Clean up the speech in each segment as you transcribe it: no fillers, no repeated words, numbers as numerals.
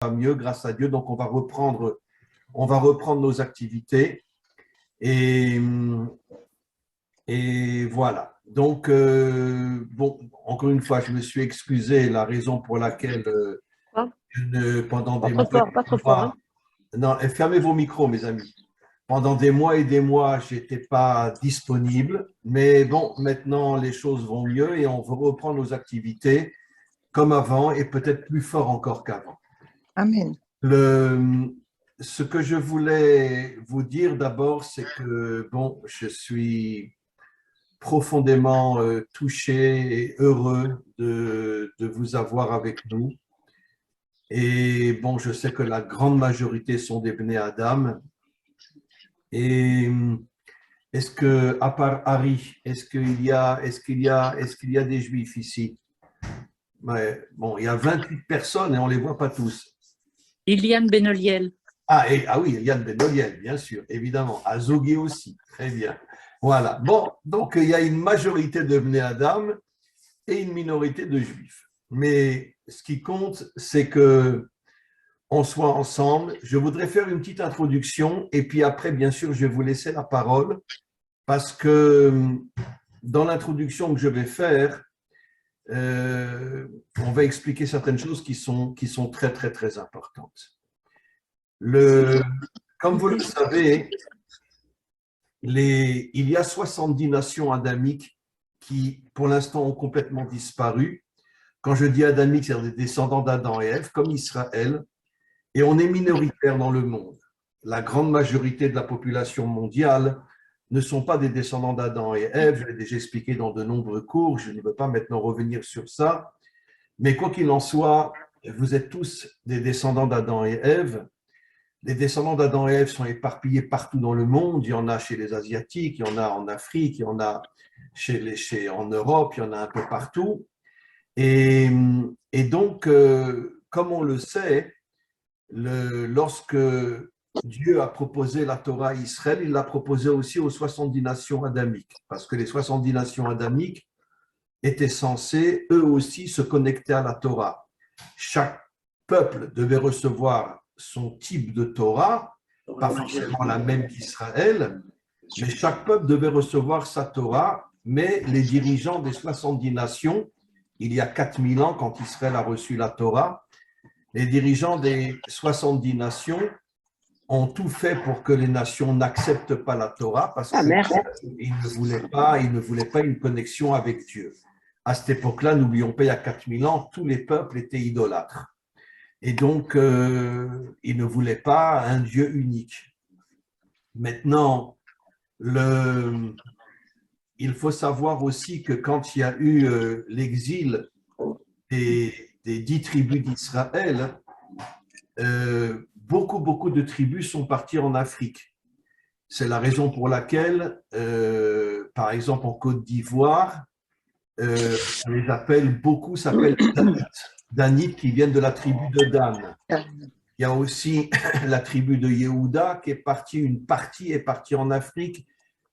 va mieux grâce à Dieu. Donc, on va reprendre nos activités. Et, et voilà. Donc, bon, encore une fois, je me suis excusé. La raison pour laquelle Quoi pendant Pas des trop mois fort, pas et des trop fort. Hein. mois, non, fermez vos micros, mes amis. Pendant des mois et des mois, je n'étais pas disponible. Mais bon, maintenant, les choses vont mieux et on reprend nos activités comme avant et peut-être plus fort encore qu'avant. Amen. Ce que je voulais vous dire d'abord, c'est que bon, je suis profondément touché et heureux de vous avoir avec nous. Et bon, je sais que la grande majorité sont des Bnei Adam. Et est-ce que, à part Harry, est-ce qu'il y a des Juifs ici? Ouais, bon, il y a 28 personnes et on ne les voit pas tous. Iliane Benoliel. Ah oui, Yann Benoliel, bien sûr, évidemment. Azoghi aussi, très bien. Voilà. Bon, donc il y a une majorité de Bnei Adam et une minorité de Juifs. Mais ce qui compte, c'est que on soit ensemble. Je voudrais faire une petite introduction et puis après, bien sûr, je vais vous laisser la parole parce que dans l'introduction que je vais faire, on va expliquer certaines choses qui sont très, très, très importantes. Comme vous le savez, il y a 70 nations adamiques qui, pour l'instant, ont complètement disparu. Quand je dis adamique, c'est des descendants d'Adam et Ève, comme Israël, et on est minoritaire dans le monde. La grande majorité de la population mondiale ne sont pas des descendants d'Adam et Ève. Je l'ai déjà expliqué dans de nombreux cours, je ne veux pas maintenant revenir sur ça. Mais quoi qu'il en soit, vous êtes tous des descendants d'Adam et Ève. Les descendants d'Adam et Ève sont éparpillés partout dans le monde. Il y en a chez les Asiatiques, il y en a en Afrique, il y en a en Europe, il y en a un peu partout. Et donc, comme on le sait, lorsque Dieu a proposé la Torah à Israël, il l'a proposé aussi aux 70 nations adamiques, parce que les 70 nations adamiques étaient censées, eux aussi, se connecter à la Torah. Chaque peuple devait recevoir son type de Torah, pas forcément la même qu'Israël, mais chaque peuple devait recevoir sa Torah, mais les dirigeants des 70 nations, il y a 4000 ans, quand Israël a reçu la Torah, les dirigeants des 70 nations ont tout fait pour que les nations n'acceptent pas la Torah parce qu'ils ne voulaient pas une connexion avec Dieu. À cette époque-là, n'oublions pas, il y a 4000 ans, tous les peuples étaient idolâtres. Et donc, ils ne voulaient pas un Dieu unique. Maintenant, il faut savoir aussi que quand il y a eu l'exil des 10 tribus d'Israël, beaucoup de tribus sont parties en Afrique. C'est la raison pour laquelle, par exemple, en Côte d'Ivoire, on les appelle, beaucoup s'appellent Danites qui viennent de la tribu de Dan. Il y a aussi la tribu de Yehuda qui est partie, une partie est partie en Afrique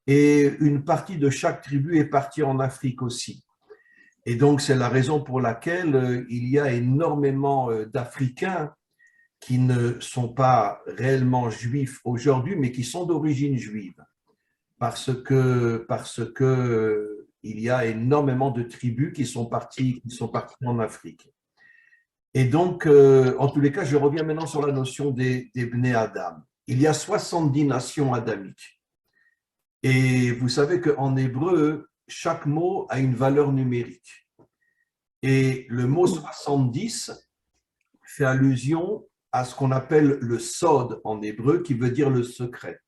et une partie de chaque tribu est partie en Afrique aussi. Et donc, c'est la raison pour laquelle il y a énormément d'Africains qui ne sont pas réellement juifs aujourd'hui, mais qui sont d'origine juive. Parce que il y a énormément de tribus qui sont parties en Afrique. Et donc, en tous les cas, je reviens maintenant sur la notion des Bnei Adam. Il y a 70 nations adamiques. Et vous savez qu'en hébreu, chaque mot a une valeur numérique. Et le mot 70 fait allusion à ce qu'on appelle le sod en hébreu, qui veut dire le secret.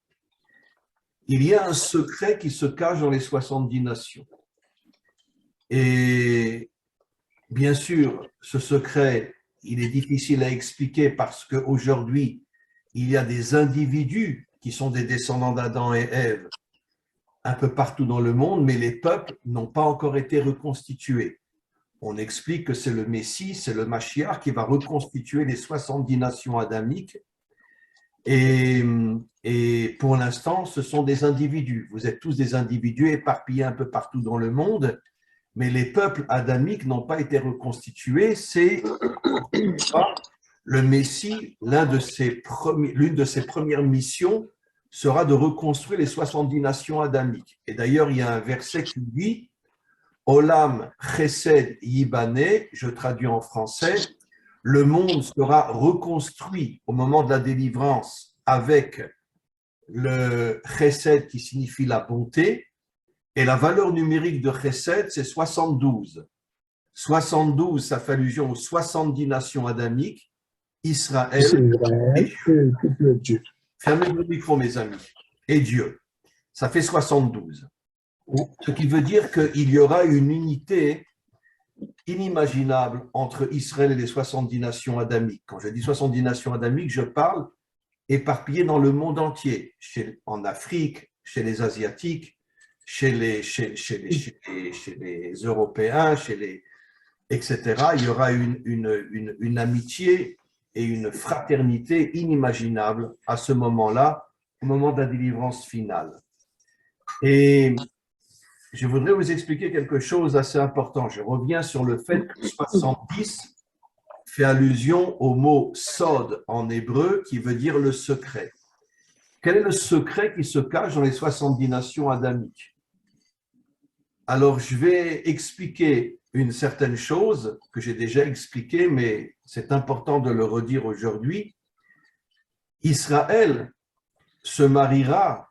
Il y a un secret qui se cache dans les 70 nations. Et bien sûr, ce secret, il est difficile à expliquer parce qu'aujourd'hui, il y a des individus qui sont des descendants d'Adam et Ève un peu partout dans le monde, mais les peuples n'ont pas encore été reconstitués. On explique que c'est le Messie, c'est le Mashiach qui va reconstituer les 70 nations adamiques. Et pour l'instant, ce sont des individus. Vous êtes tous des individus éparpillés un peu partout dans le monde, mais les peuples adamiques n'ont pas été reconstitués. C'est le Messie, l'une de ses premières missions sera de reconstruire les 70 nations adamiques. Et d'ailleurs, il y a un verset qui dit Olam Chesed Yibane, je traduis en français, le monde sera reconstruit au moment de la délivrance avec le Chesed qui signifie la bonté, et la valeur numérique de Chesed, c'est 72. 72, ça fait allusion aux 70 nations adamiques, Israël et Dieu. Fermez le micro, mes amis. Et Dieu. Ça fait 72. Ce qui veut dire qu'il y aura une unité inimaginable entre Israël et les 70 nations adamiques. Quand je dis 70 nations adamiques, je parle éparpillées dans le monde entier, en Afrique, chez les Asiatiques, chez les Européens, etc. Il y aura une amitié et une fraternité inimaginable à ce moment-là, au moment de la délivrance finale. Et je voudrais vous expliquer quelque chose d'assez important. Je reviens sur le fait que 70 fait allusion au mot sod en hébreu qui veut dire le secret. Quel est le secret qui se cache dans les 70 nations adamiques? Alors, je vais expliquer une certaine chose que j'ai déjà expliquée, mais c'est important de le redire aujourd'hui. Israël se mariera,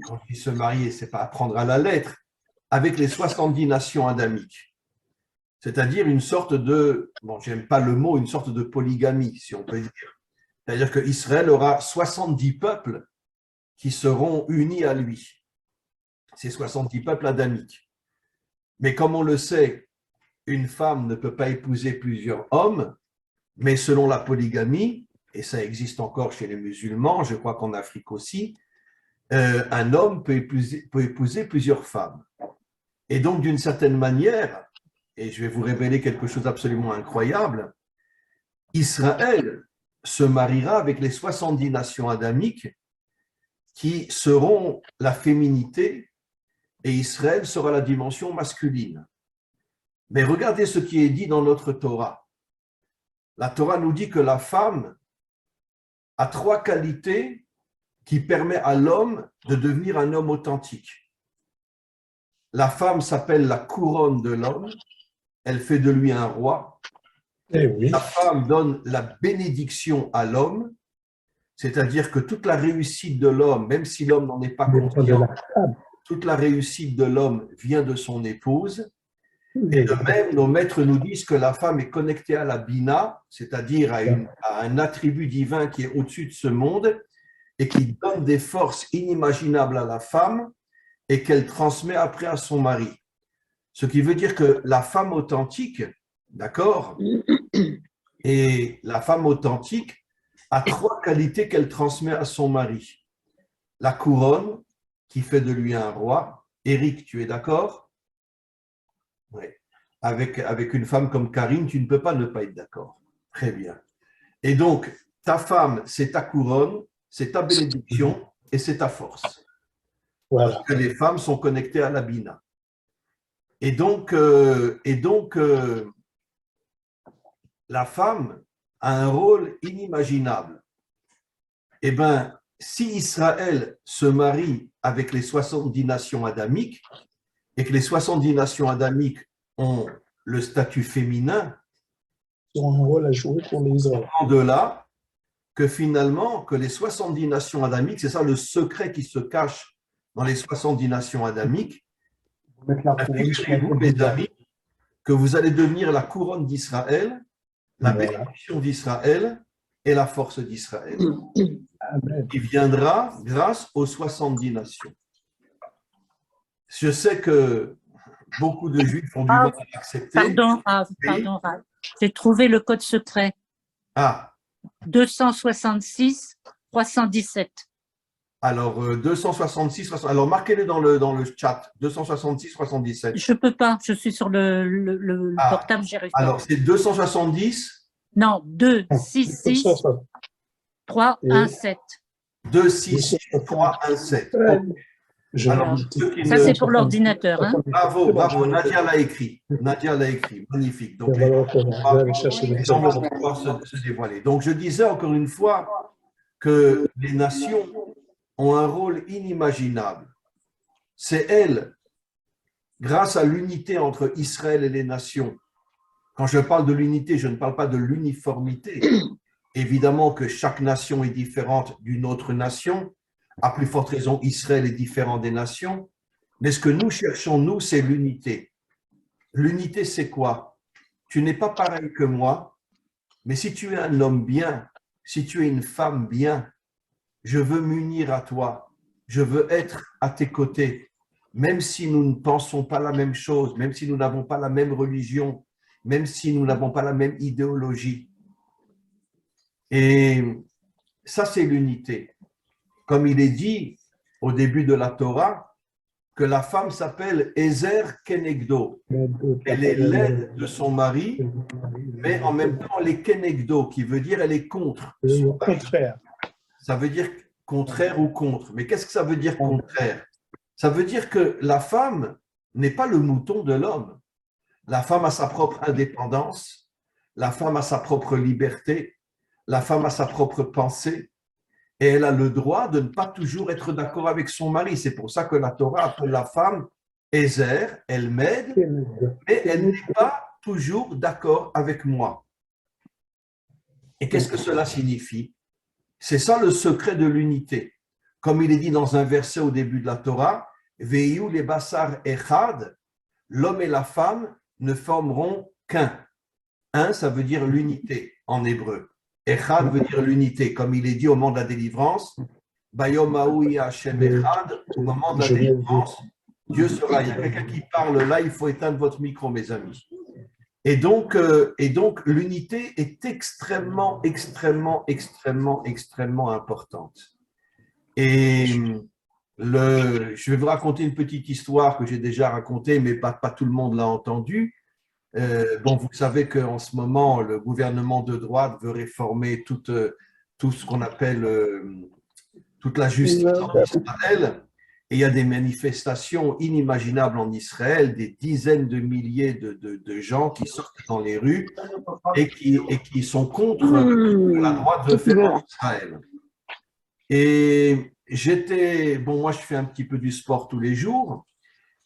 quand il se marie, c'est pas à prendre à la lettre, avec les 70 nations adamiques. C'est-à-dire une sorte de, bon, j'aime pas le mot, une sorte de polygamie, si on peut dire. C'est-à-dire qu'Israël aura 70 peuples qui seront unis à lui. Ces 70 peuples adamiques. Mais comme on le sait, une femme ne peut pas épouser plusieurs hommes, mais selon la polygamie, et ça existe encore chez les musulmans, je crois qu'en Afrique aussi, un homme peut épouser plusieurs femmes. Et donc, d'une certaine manière, et je vais vous révéler quelque chose d'absolument incroyable, Israël se mariera avec les 70 nations adamiques qui seront la féminité et Israël sera la dimension masculine. Mais regardez ce qui est dit dans notre Torah. La Torah nous dit que la femme a 3 qualités qui permettent à l'homme de devenir un homme authentique. La femme s'appelle la couronne de l'homme, elle fait de lui un roi. Oui. La femme donne la bénédiction à l'homme, c'est-à-dire que toute la réussite de l'homme, même si l'homme n'en est pas conscient, toute la réussite de l'homme vient de son épouse. Et de même, nos maîtres nous disent que la femme est connectée à la Bina, c'est-à-dire à un attribut divin qui est au-dessus de ce monde et qui donne des forces inimaginables à la femme et qu'elle transmet après à son mari. Ce qui veut dire que la femme authentique, d'accord, et la femme authentique a 3 qualités qu'elle transmet à son mari. La couronne, qui fait de lui un roi. Éric, tu es d'accord? Oui. Avec une femme comme Karine, tu ne peux pas ne pas être d'accord. Très bien. Et donc, ta femme, c'est ta couronne, c'est ta bénédiction et c'est ta force. Voilà. Parce que les femmes sont connectées à la Bina. Et donc, la femme a un rôle inimaginable. Eh bien, si Israël se marie avec les 70 nations adamiques et que les 70 nations adamiques ont le statut féminin, ils ont un rôle à jouer pour les hommes. De là que finalement, que les 70 nations adamiques, c'est ça le secret qui se cache dans les 70 nations adamiques, figurez-vous, mes amis, que vous allez devenir la couronne d'Israël, la bénédiction d'Israël et la force d'Israël, qui viendra grâce aux 70 nations. Je sais que beaucoup de Juifs ont du mal à l'accepter. Pardon, j'ai trouvé le code secret. Ah. 266 317. Alors, 266, alors marquez-le dans le chat, 266 317. Je ne peux pas, je suis sur le portable, j'y arrive pas. Alors, c'est 270? Non, 266 317. 266 317. Alors, Alors, ceux qui ça, ne- c'est pour l'ordinateur. Hein. Bravo, bravo, Nadia l'a écrit. Nadia l'a écrit, magnifique. Donc, Je vais aller chercher les les gens vont choses. pouvoir se dévoiler. Donc, je disais encore une fois que les nations ont un rôle inimaginable. C'est elles, grâce à l'unité entre Israël et les nations. Quand je parle de l'unité, je ne parle pas de l'uniformité. Évidemment que chaque nation est différente d'une autre nation. À plus forte raison, Israël est différent des nations. Mais ce que nous cherchons, nous, c'est l'unité. L'unité, c'est quoi? Tu n'es pas pareil que moi, mais si tu es un homme bien, si tu es une femme bien, je veux m'unir à toi. Je veux être à tes côtés. Même si nous ne pensons pas la même chose, même si nous n'avons pas la même religion, même si nous n'avons pas la même idéologie. Et ça, c'est l'unité. Comme il est dit au début de la Torah, que la femme s'appelle Ezer Kenegdo. Elle est l'aide de son mari, mais en même temps, elle est Kenegdo, qui veut dire elle est contre. Au contraire. Ça veut dire contraire ou contre. Mais qu'est-ce que ça veut dire contraire? Ça veut dire que la femme n'est pas le mouton de l'homme. La femme a sa propre indépendance, la femme a sa propre liberté, la femme a sa propre pensée, et elle a le droit de ne pas toujours être d'accord avec son mari. C'est pour ça que la Torah appelle la femme Ezer, elle m'aide, mais elle n'est pas toujours d'accord avec moi. Et qu'est-ce que cela signifie? C'est ça le secret de l'unité. Comme il est dit dans un verset au début de la Torah, Veiyu les basar echad, l'homme et la femme ne formeront qu'un. Un, ça veut dire l'unité en hébreu. Echad veut dire l'unité, comme il est dit au moment de la délivrance. Bayom Haou Hashem Echad, au moment de la délivrance, Dieu sera. Il y a quelqu'un qui parle là, il faut éteindre votre micro, mes amis. Et donc l'unité est extrêmement, extrêmement, extrêmement, extrêmement importante. Et je vais vous raconter une petite histoire que j'ai déjà racontée, mais pas tout le monde l'a entendue. Bon, vous savez qu'en ce moment, le gouvernement de droite veut réformer tout ce qu'on appelle toute la justice en Israël. Et il y a des manifestations inimaginables en Israël, des dizaines de milliers de gens qui sortent dans les rues et qui sont contre ce que la droite veut faire en Israël. Et moi je fais un petit peu du sport tous les jours,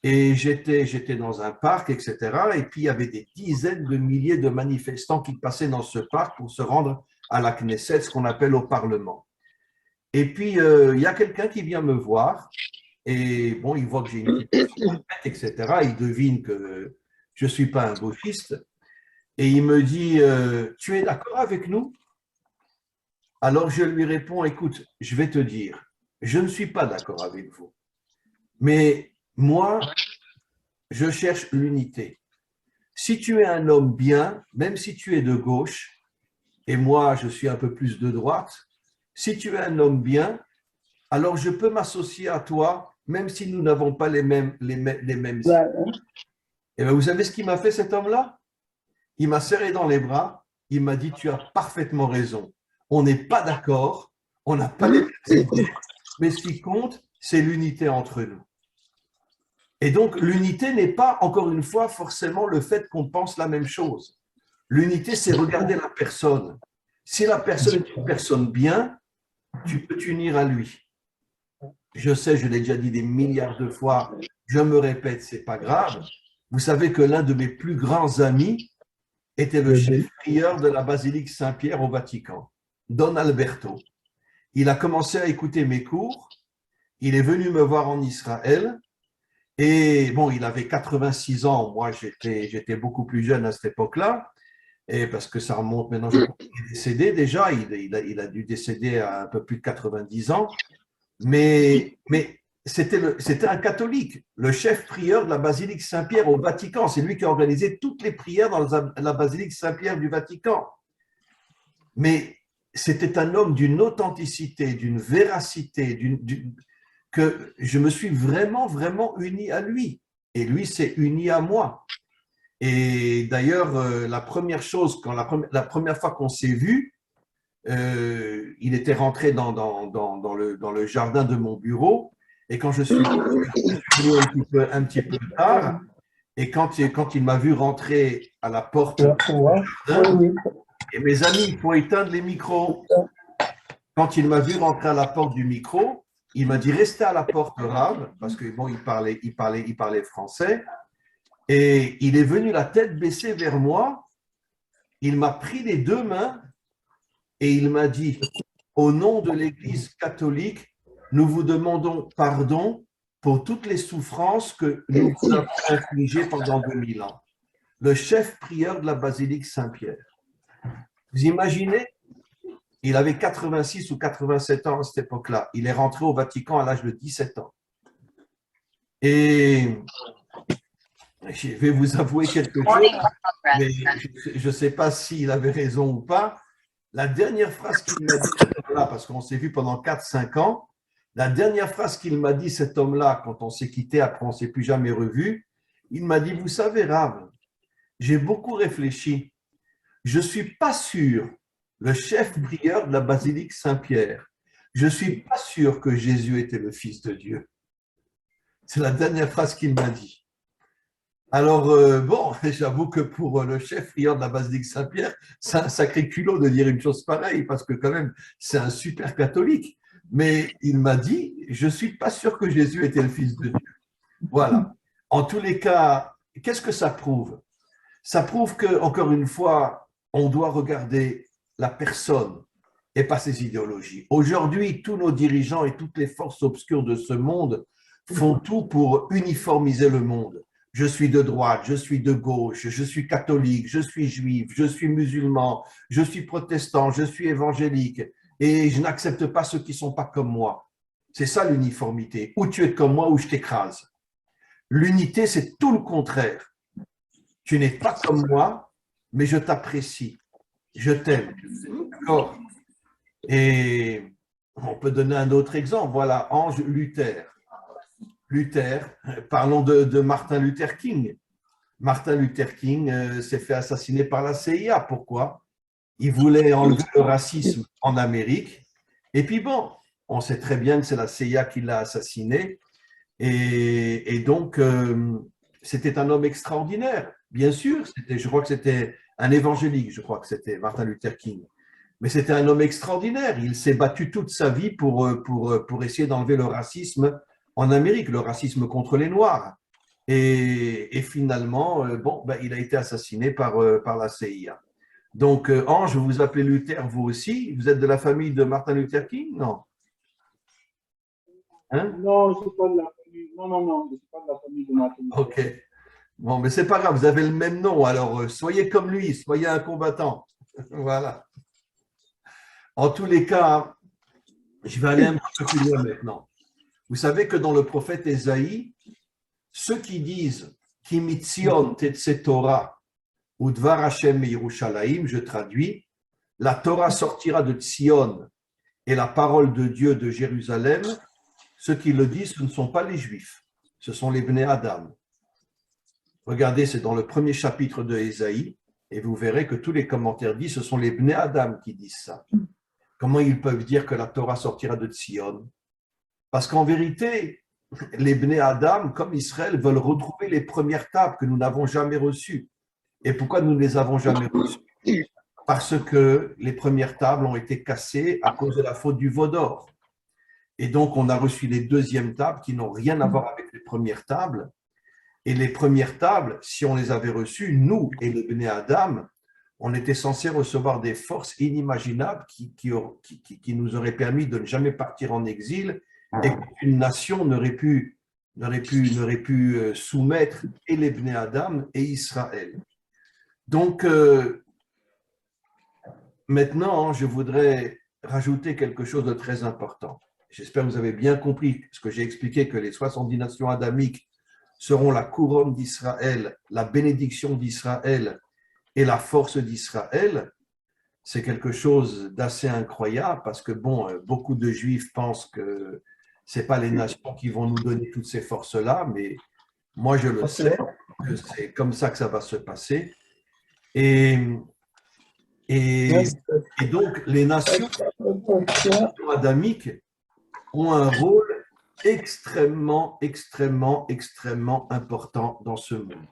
et j'étais dans un parc, etc. Et puis il y avait des dizaines de milliers de manifestants qui passaient dans ce parc pour se rendre à la Knesset, ce qu'on appelle au Parlement. Et puis il y a quelqu'un qui vient me voir, et bon, il voit que j'ai une petite tête, etc. Il devine que je ne suis pas un gauchiste, et il me dit tu es d'accord avec nous? Alors je lui réponds, écoute, je vais te dire, je ne suis pas d'accord avec vous, mais moi, je cherche l'unité. Si tu es un homme bien, même si tu es de gauche, et moi je suis un peu plus de droite, si tu es un homme bien, alors je peux m'associer à toi, même si nous n'avons pas les mêmes idées. Et bien, vous savez ce qu'il m'a fait cet homme-là? Il m'a serré dans les bras, il m'a dit, tu as parfaitement raison. On n'est pas d'accord, on n'a pas les mêmes idées, mais ce qui compte, c'est l'unité entre nous. Et donc, l'unité n'est pas, encore une fois, forcément le fait qu'on pense la même chose. L'unité, c'est regarder la personne. Si la personne est une personne bien, tu peux t'unir à lui. Je sais, je l'ai déjà dit des milliards de fois, je me répète, c'est pas grave. Vous savez que l'un de mes plus grands amis était le chef prieur de la basilique Saint-Pierre au Vatican, Don Alberto. Il a commencé à écouter mes cours, il est venu me voir en Israël, et bon, il avait 86 ans, moi j'étais beaucoup plus jeune à cette époque-là, et parce que ça remonte maintenant, il est décédé déjà, il a dû décéder à un peu plus de 90 ans, mais c'était un catholique, le chef prieur de la basilique Saint-Pierre au Vatican. C'est lui qui a organisé toutes les prières dans la basilique Saint-Pierre du Vatican. Mais c'était un homme d'une authenticité, d'une véracité, que je me suis vraiment, vraiment uni à lui. Et lui s'est uni à moi. Et d'ailleurs, la première chose, la première fois qu'on s'est vu, il était rentré dans le jardin de mon bureau, Et quand je suis venu un petit peu tard, et quand il m'a vu rentrer à la porte du jardin, et mes amis, il faut éteindre les micros. Quand il m'a vu rentrer à la porte du micro, il m'a dit restez à la porte, Rav, parce que bon, il parlait français. Et il est venu la tête baissée vers moi. Il m'a pris les deux mains et il m'a dit au nom de l'Église catholique, nous vous demandons pardon pour toutes les souffrances que nous vous avons infligées pendant 2000 ans. Le chef prieur de la basilique Saint-Pierre. Vous imaginez? Il avait 86 ou 87 ans à cette époque-là. Il est rentré au Vatican à l'âge de 17 ans. Et je vais vous avouer quelque chose, mais je ne sais pas s'il avait raison ou pas. La dernière phrase qu'il m'a dit, cet homme-là, parce qu'on s'est vu pendant 4-5 ans, la dernière phrase qu'il m'a dit, cet homme-là, quand on s'est quitté, après on ne s'est plus jamais revu, il m'a dit, vous savez, Rav, j'ai beaucoup réfléchi. Je ne suis pas sûr, le chef prieur de la basilique Saint-Pierre, je ne suis pas sûr que Jésus était le Fils de Dieu. C'est la dernière phrase qu'il m'a dit. Alors, bon, j'avoue que pour le chef prieur de la basilique Saint-Pierre, c'est un sacré culot de dire une chose pareille, parce que quand même, c'est un super catholique. Mais il m'a dit, je ne suis pas sûr que Jésus était le Fils de Dieu. Voilà. En tous les cas, qu'est-ce que ça prouve? Ça prouve que, encore une fois, on doit regarder la personne et pas ses idéologies. Aujourd'hui, tous nos dirigeants et toutes les forces obscures de ce monde font tout pour uniformiser le monde. Je suis de droite, je suis de gauche, je suis catholique, je suis juif, je suis musulman, je suis protestant, je suis évangélique et je n'accepte pas ceux qui ne sont pas comme moi. C'est ça l'uniformité. Ou tu es comme moi ou je t'écrase. L'unité, c'est tout le contraire. Tu n'es pas comme moi, mais je t'apprécie. Je t'aime. D'accord? Et on peut donner un autre exemple. Voilà, Ange Luther. Luther, parlons de Martin Luther King. Martin Luther King s'est fait assassiner par la CIA. Pourquoi? Il voulait enlever le racisme en Amérique. Et puis bon, on sait très bien que c'est la CIA qui l'a assassiné. Et donc, c'était un homme extraordinaire. Bien sûr, je crois que c'était un évangélique, je crois que c'était Martin Luther King. Mais c'était un homme extraordinaire. Il s'est battu toute sa vie pour essayer d'enlever le racisme en Amérique, le racisme contre les Noirs. Et finalement, bon, ben, il a été assassiné par la CIA. Donc, Ange, vous vous appelez Luther, vous aussi? Vous êtes de la famille de Martin Luther King? Non? Hein? Non, je ne suis pas de la famille. Non, je ne suis pas de la famille de Martin Luther. Ok. Bon, mais c'est pas grave, vous avez le même nom, alors soyez comme lui, soyez un combattant. Voilà. En tous les cas, je vais aller un peu plus loin maintenant. Vous savez que dans le prophète Ésaïe, ceux qui disent Kimitzion Tetse Torah ou Dvar Hashem Yerushalayim, je traduis, la Torah sortira de Tzion et la parole de Dieu de Jérusalem, ceux qui le disent, ce ne sont pas les Juifs, ce sont les Bnei Adam. Regardez, c'est dans le premier chapitre de Ésaïe, et vous verrez que tous les commentaires disent, ce sont les Bnei Adam qui disent ça. Comment ils peuvent dire que la Torah sortira de Tzion? Parce qu'en vérité, les Bnei Adam, comme Israël, veulent retrouver les premières tables que nous n'avons jamais reçues. Et pourquoi nous ne les avons jamais reçues? Parce que les premières tables ont été cassées à cause de la faute du veau d'or. Et donc, on a reçu les deuxièmes tables qui n'ont rien à voir avec les premières tables. Et les premières tables, si on les avait reçues, nous et le Bnei Adam, on était censés recevoir des forces inimaginables qui nous auraient permis de ne jamais partir en exil et qu'une nation n'aurait pu soumettre et les Bnei Adam et Israël. Donc, maintenant, je voudrais rajouter quelque chose de très important. J'espère que vous avez bien compris ce que j'ai expliqué, que les 70 nations adamiques seront la couronne d'Israël, la bénédiction d'Israël et la force d'Israël. C'est quelque chose d'assez incroyable parce que, bon, beaucoup de Juifs pensent que ce n'est pas les nations qui vont nous donner toutes ces forces-là, mais moi, je le sais, que c'est comme ça que ça va se passer. Et donc, les nations adamiques ont un rôle extrêmement, extrêmement, extrêmement important dans ce monde.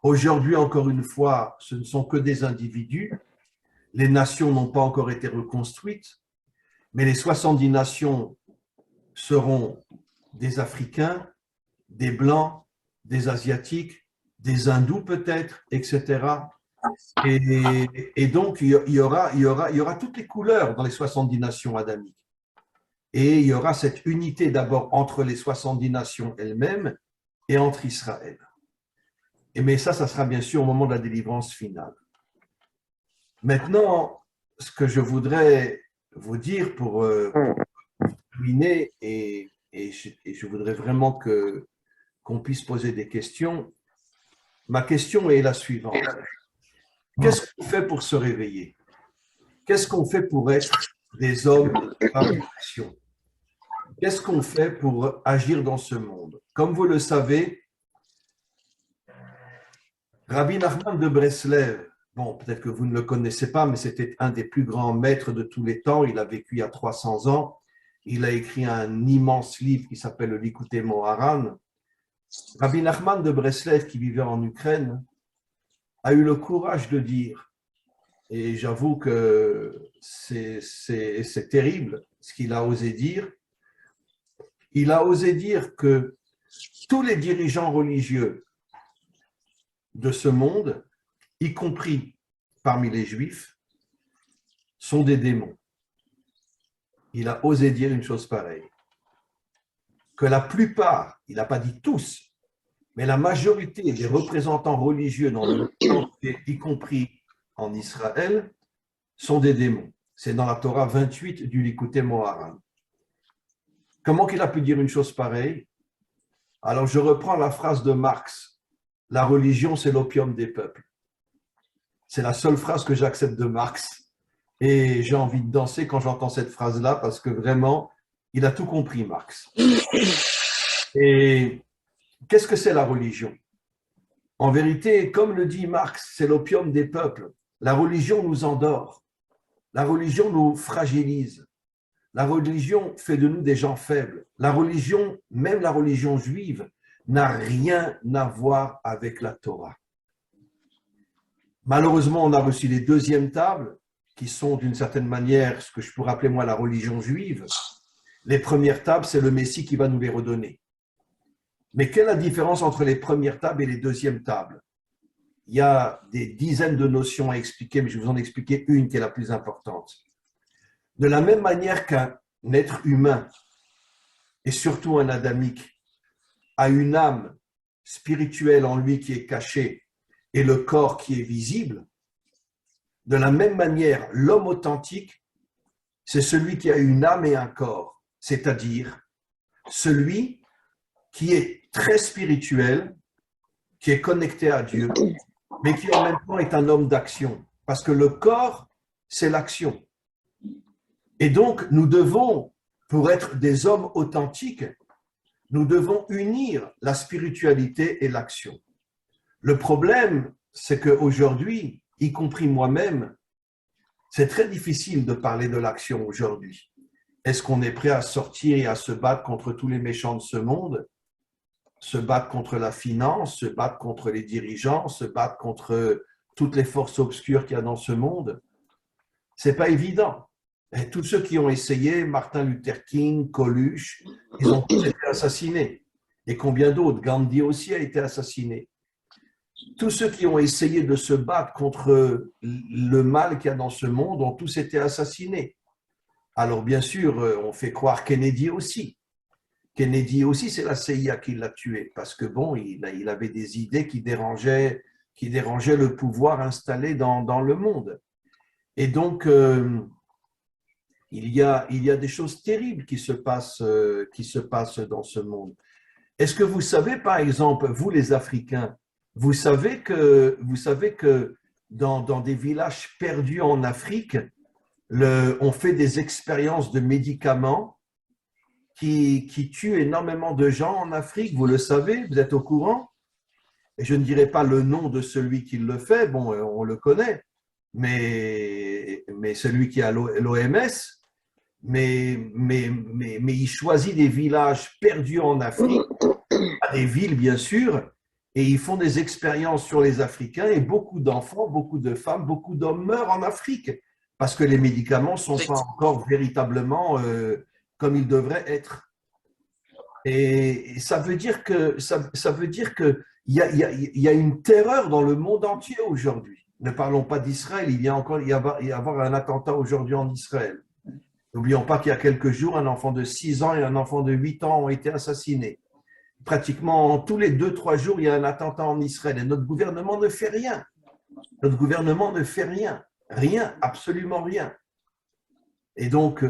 Aujourd'hui, encore une fois, ce ne sont que des individus. Les nations n'ont pas encore été reconstruites, mais les 70 nations seront des Africains, des Blancs, des Asiatiques, des Hindous peut-être, etc. Et donc, il y aura toutes les couleurs dans les 70 nations adamiques. Et il y aura cette unité d'abord entre les 70 nations elles-mêmes et entre Israël. Mais ça sera bien sûr au moment de la délivrance finale. Maintenant, ce que je voudrais vous dire pour terminer, et je voudrais vraiment qu'on puisse poser des questions. Ma question est la suivante. Qu'est-ce qu'on fait pour se réveiller? Qu'est-ce qu'on fait pour être des hommes par action? Qu'est-ce qu'on fait pour agir dans ce monde? Comme vous le savez, Rabbi Nachman de Breslev, bon, peut-être que vous ne le connaissez pas, mais c'était un des plus grands maîtres de tous les temps. Il a vécu il y a 300 ans. Il a écrit un immense livre qui s'appelle le Likutei Moharan. Rabbi Nachman de Breslev, qui vivait en Ukraine, a eu le courage de dire, et j'avoue que c'est terrible ce qu'il a osé dire, il a osé dire que tous les dirigeants religieux de ce monde, y compris parmi les Juifs, sont des démons. Il a osé dire une chose pareille. Que la plupart, il n'a pas dit tous, mais la majorité des représentants religieux dans le monde, y compris en Israël, sont des démons. C'est dans la Torah 28 du Likutei Moharan. Comment qu'il a pu dire une chose pareille? Alors je reprends la phrase de Marx. La religion, c'est l'opium des peuples. C'est la seule phrase que j'accepte de Marx. Et j'ai envie de danser quand j'entends cette phrase-là parce que vraiment, il a tout compris, Marx. Et qu'est-ce que c'est la religion? En vérité, comme le dit Marx, c'est l'opium des peuples. La religion nous endort. La religion nous fragilise. La religion fait de nous des gens faibles. La religion, même la religion juive, n'a rien à voir avec la Torah. Malheureusement, on a reçu les deuxièmes tables, qui sont d'une certaine manière ce que je pourrais appeler moi la religion juive. Les premières tables, c'est le Messie qui va nous les redonner. Mais quelle est la différence entre les premières tables et les deuxièmes tables? Il y a des dizaines de notions à expliquer, mais je vais vous en expliquer une qui est la plus importante. De la même manière qu'un être humain, et surtout un adamique, a une âme spirituelle en lui qui est cachée et le corps qui est visible, de la même manière, l'homme authentique, c'est celui qui a une âme et un corps, c'est-à-dire celui qui est très spirituel, qui est connecté à Dieu, mais qui en même temps est un homme d'action, parce que le corps, c'est l'action. Et donc, nous devons, pour être des hommes authentiques, nous devons unir la spiritualité et l'action. Le problème, c'est qu'aujourd'hui, y compris moi-même, c'est très difficile de parler de l'action aujourd'hui. Est-ce qu'on est prêt à sortir et à se battre contre tous les méchants de ce monde, se battre contre la finance, se battre contre les dirigeants, se battre contre toutes les forces obscures qu'il y a dans ce monde? C'est pas évident. Et tous ceux qui ont essayé, Martin Luther King, Coluche, ils ont tous été assassinés. Et combien d'autres? Gandhi aussi a été assassiné. Tous ceux qui ont essayé de se battre contre le mal qu'il y a dans ce monde ont tous été assassinés. Alors bien sûr, on fait croire Kennedy aussi. Kennedy aussi, c'est la CIA qui l'a tué, parce que bon, il avait des idées qui dérangeaient le pouvoir installé dans le monde. Et donc, il y a des choses terribles qui se passent dans ce monde. Est-ce que vous savez, par exemple, vous les Africains, vous savez que dans des villages perdus en Afrique, on fait des expériences de médicaments qui tuent énormément de gens en Afrique, vous le savez, vous êtes au courant? Et je ne dirai pas le nom de celui qui le fait, bon, on le connaît, mais celui qui est à l'OMS, mais il choisit des villages perdus en Afrique, pas des villes bien sûr, et ils font des expériences sur les Africains et beaucoup d'enfants, beaucoup de femmes, beaucoup d'hommes meurent en Afrique parce que les médicaments ne sont pas encore véritablement comme ils devraient être. Et ça veut dire que il y a une terreur dans le monde entier aujourd'hui. Ne parlons pas d'Israël, il y a encore y avoir un attentat aujourd'hui en Israël. N'oublions pas qu'il y a quelques jours, un enfant de 6 ans et un enfant de 8 ans ont été assassinés. Pratiquement tous les 2-3 jours, il y a un attentat en Israël et notre gouvernement ne fait rien. Notre gouvernement ne fait rien. Rien, absolument rien. Et donc,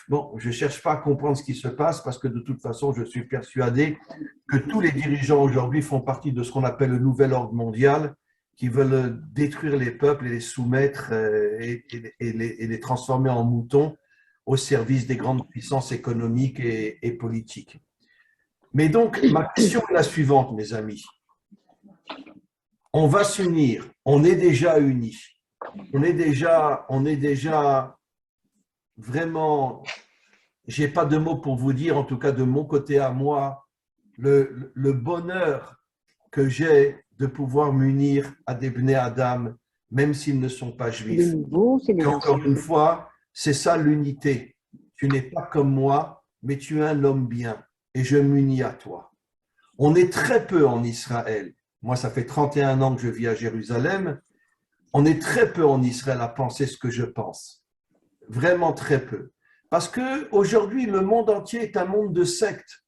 bon, je ne cherche pas à comprendre ce qui se passe parce que de toute façon, je suis persuadé que tous les dirigeants aujourd'hui font partie de ce qu'on appelle le nouvel ordre mondial, qui veulent détruire les peuples et les soumettre et les transformer en moutons au service des grandes puissances économiques et politiques. Mais donc, ma question est la suivante, mes amis. On va s'unir, on est déjà unis, on est déjà vraiment, j'ai pas de mots pour vous dire, en tout cas de mon côté à moi, le bonheur que j'ai de pouvoir m'unir à des Bnei Adam, même s'ils ne sont pas juifs. Et encore une fois, c'est ça l'unité. Tu n'es pas comme moi, mais tu es un homme bien, et je m'unis à toi. On est très peu en Israël. Moi, ça fait 31 ans que je vis à Jérusalem. On est très peu en Israël à penser ce que je pense. Vraiment très peu. Parce qu'aujourd'hui, le monde entier est un monde de sectes.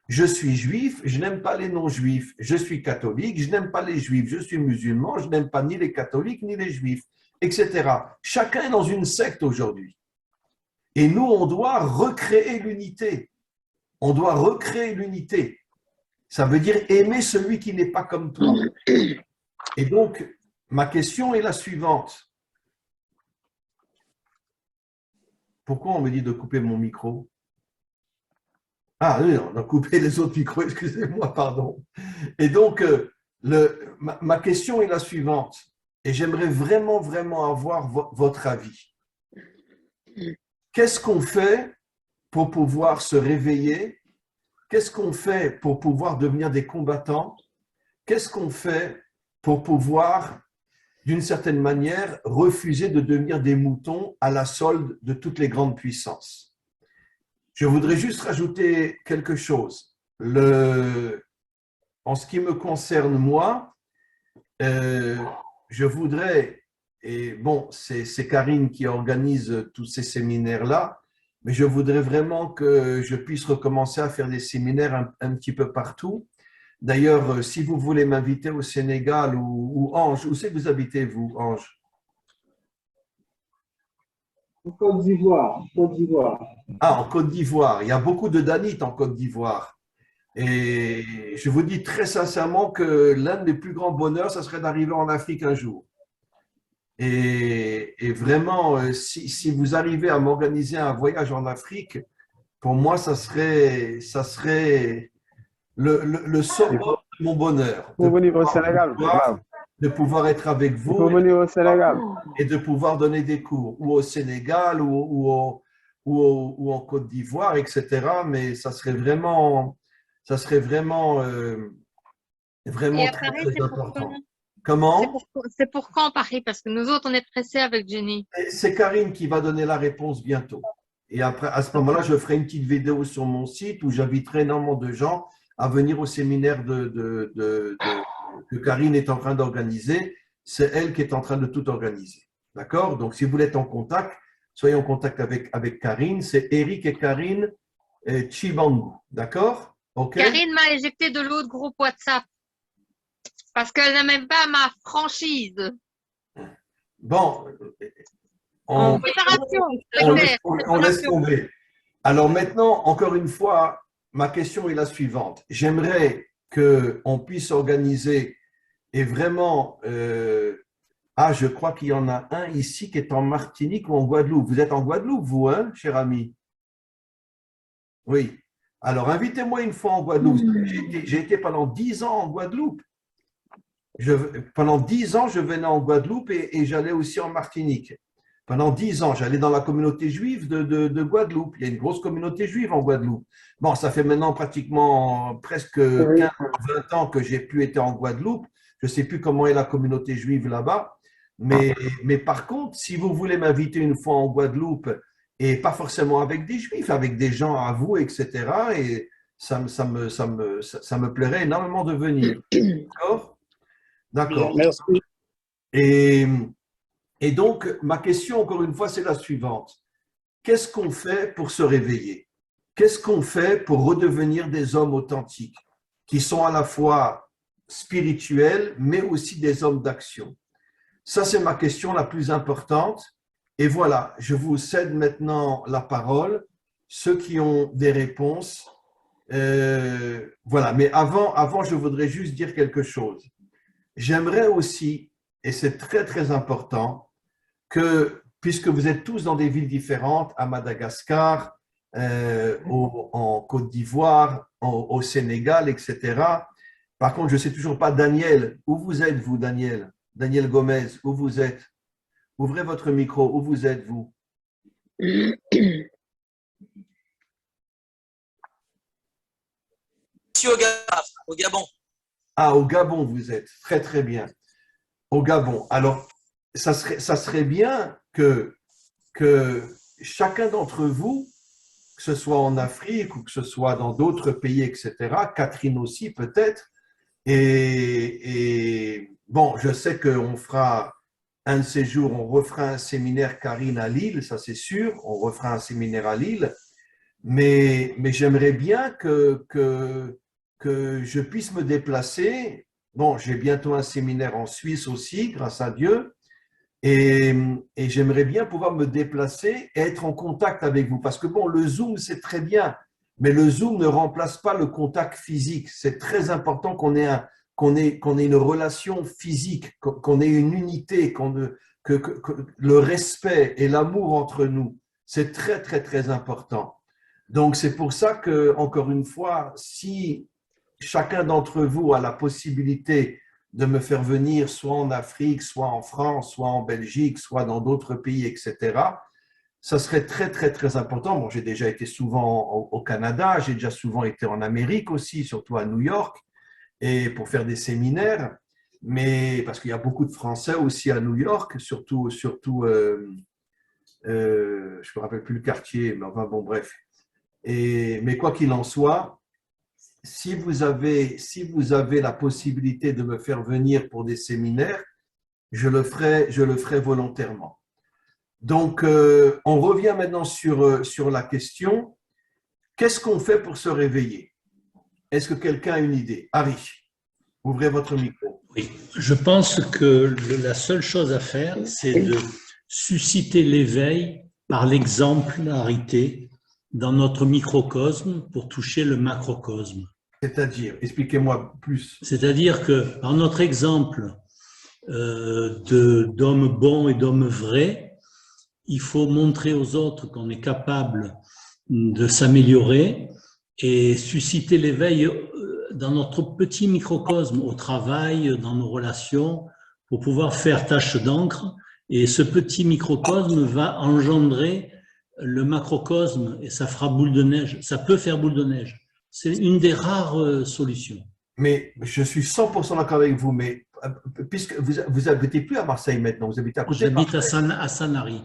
Je suis juif, je n'aime pas les non-juifs. Je suis catholique, je n'aime pas les juifs. Je suis musulman, je n'aime pas ni les catholiques ni les juifs, etc. Chacun est dans une secte aujourd'hui. Et nous, on doit recréer l'unité. On doit recréer l'unité. Ça veut dire aimer celui qui n'est pas comme toi. Et donc, ma question est la suivante. Pourquoi on me dit de couper mon micro? Ah oui, on a coupé les autres micros, excusez-moi, pardon. Et donc, ma question est la suivante. Et j'aimerais vraiment, vraiment avoir votre avis. Qu'est-ce qu'on fait pour pouvoir se réveiller? Qu'est-ce qu'on fait pour pouvoir devenir des combattants? Qu'est-ce qu'on fait pour pouvoir, d'une certaine manière, refuser de devenir des moutons à la solde de toutes les grandes puissances? Je voudrais juste rajouter quelque chose. En ce qui me concerne, moi, je voudrais, et bon, c'est Karine qui organise tous ces séminaires-là, mais je voudrais vraiment que je puisse recommencer à faire des séminaires un petit peu partout. D'ailleurs, si vous voulez m'inviter au Sénégal ou Ange, où c'est que vous habitez, vous, Ange? En Côte d'Ivoire, Côte d'Ivoire. Ah, en Côte d'Ivoire. Il y a beaucoup de Danites en Côte d'Ivoire. Et je vous dis très sincèrement que l'un des plus grands bonheurs, ça serait d'arriver en Afrique un jour. Et vraiment, si vous arrivez à m'organiser un voyage en Afrique, pour moi, ça serait le summum de mon bonheur. Pour venir au Sénégal. De pouvoir être avec vous Pour venir au Sénégal. et de pouvoir donner des cours, ou au Sénégal, ou en Côte d'Ivoire, etc. Mais ça serait vraiment Et à très, Paris, très c'est pour important. quand? Comment? C'est pour quand Paris? Parce que nous autres, on est pressés avec Jenny. C'est Karine qui va donner la réponse bientôt. Et après, à ce moment-là, je ferai une petite vidéo sur mon site où j'inviterai énormément de gens à venir au séminaire que Karine est en train d'organiser. C'est elle qui est en train de tout organiser. D'accord? Donc, si vous voulez être en contact, soyez en contact avec Karine. C'est Eric et Karine Chibangu. D'accord? OK? Karine m'a éjecté de l'autre groupe WhatsApp parce qu'elle n'aime même pas ma franchise. Bon, Séparation, c'est on clair. laisse tomber. Alors maintenant, encore une fois, ma question est la suivante. J'aimerais qu'on puisse organiser et vraiment, je crois qu'il y en a un ici qui est en Martinique ou en Guadeloupe. Vous êtes en Guadeloupe, vous, hein, cher ami? Oui. Alors, invitez-moi une fois en Guadeloupe. J'ai été pendant 10 ans en Guadeloupe. Pendant 10 ans, je venais en Guadeloupe et j'allais aussi en Martinique. Pendant 10 ans, j'allais dans la communauté juive de Guadeloupe. Il y a une grosse communauté juive en Guadeloupe. Bon, ça fait maintenant pratiquement presque 15 ou 20 ans que j'ai plus été en Guadeloupe. Je ne sais plus comment est la communauté juive là-bas. Mais par contre, si vous voulez m'inviter une fois en Guadeloupe, et pas forcément avec des juifs, avec des gens à vous, etc., et ça me plairait énormément de venir. D'accord? D'accord. Merci. Et donc, ma question, encore une fois, c'est la suivante. Qu'est-ce qu'on fait pour se réveiller? Qu'est-ce qu'on fait pour redevenir des hommes authentiques, qui sont à la fois spirituels, mais aussi des hommes d'action? Ça, c'est ma question la plus importante. Et voilà, je vous cède maintenant la parole. Ceux qui ont des réponses, voilà. Mais avant, je voudrais juste dire quelque chose. J'aimerais aussi, et c'est très, très important, que, puisque vous êtes tous dans des villes différentes, à Madagascar, en Côte d'Ivoire, au Sénégal, etc. Par contre, je ne sais toujours pas, Daniel, où vous êtes, vous, Daniel? Daniel Gomez, où vous êtes? Ouvrez votre micro, où vous êtes, vous? Au Gabon. Ah, au Gabon, vous êtes. Très, très bien. Au Gabon. Alors, ça serait bien que chacun d'entre vous, que ce soit en Afrique ou que ce soit dans d'autres pays, etc., Catherine aussi peut-être, et bon, je sais qu'on fera un de ces jours, on refera un séminaire, Karine, à Lille, ça c'est sûr, on refera un séminaire à Lille, mais j'aimerais bien que je puisse me déplacer. Bon, j'ai bientôt un séminaire en Suisse aussi, grâce à Dieu, et j'aimerais bien pouvoir me déplacer et être en contact avec vous. Parce que bon, le Zoom, c'est très bien, mais le Zoom ne remplace pas le contact physique. C'est très important qu'on ait une relation physique, qu'on ait une unité, que le respect et l'amour entre nous. C'est très, très, très important. Donc, c'est pour ça que, encore une fois, si chacun d'entre vous a la possibilité de me faire venir soit en Afrique, soit en France, soit en Belgique, soit dans d'autres pays, etc., ça serait très, très, très important. Bon, j'ai déjà été souvent au Canada, j'ai déjà souvent été en Amérique aussi, surtout à New York, et pour faire des séminaires, mais parce qu'il y a beaucoup de Français aussi à New York, surtout je ne me rappelle plus le quartier, mais enfin bon, bref. Mais quoi qu'il en soit, si vous avez la possibilité de me faire venir pour des séminaires, je le ferai volontairement. Donc, on revient maintenant sur la question, qu'est-ce qu'on fait pour se réveiller? Est-ce que quelqu'un a une idée? Harry, ouvrez votre micro. Oui, je pense que la seule chose à faire, c'est de susciter l'éveil par l'exemplarité dans notre microcosme pour toucher le macrocosme. C'est-à-dire, expliquez-moi plus. C'est-à-dire que par notre exemple d'hommes bons et d'hommes vrais, il faut montrer aux autres qu'on est capable de s'améliorer et susciter l'éveil dans notre petit microcosme, au travail, dans nos relations, pour pouvoir faire tâche d'encre. Et ce petit microcosme va engendrer le macrocosme et ça fera boule de neige. Ça peut faire boule de neige. C'est une des rares solutions. Mais je suis 100% d'accord avec vous, mais puisque vous n'habitez plus à Marseille maintenant, vous habitez à côté de Marseille. J'habite à Sanary.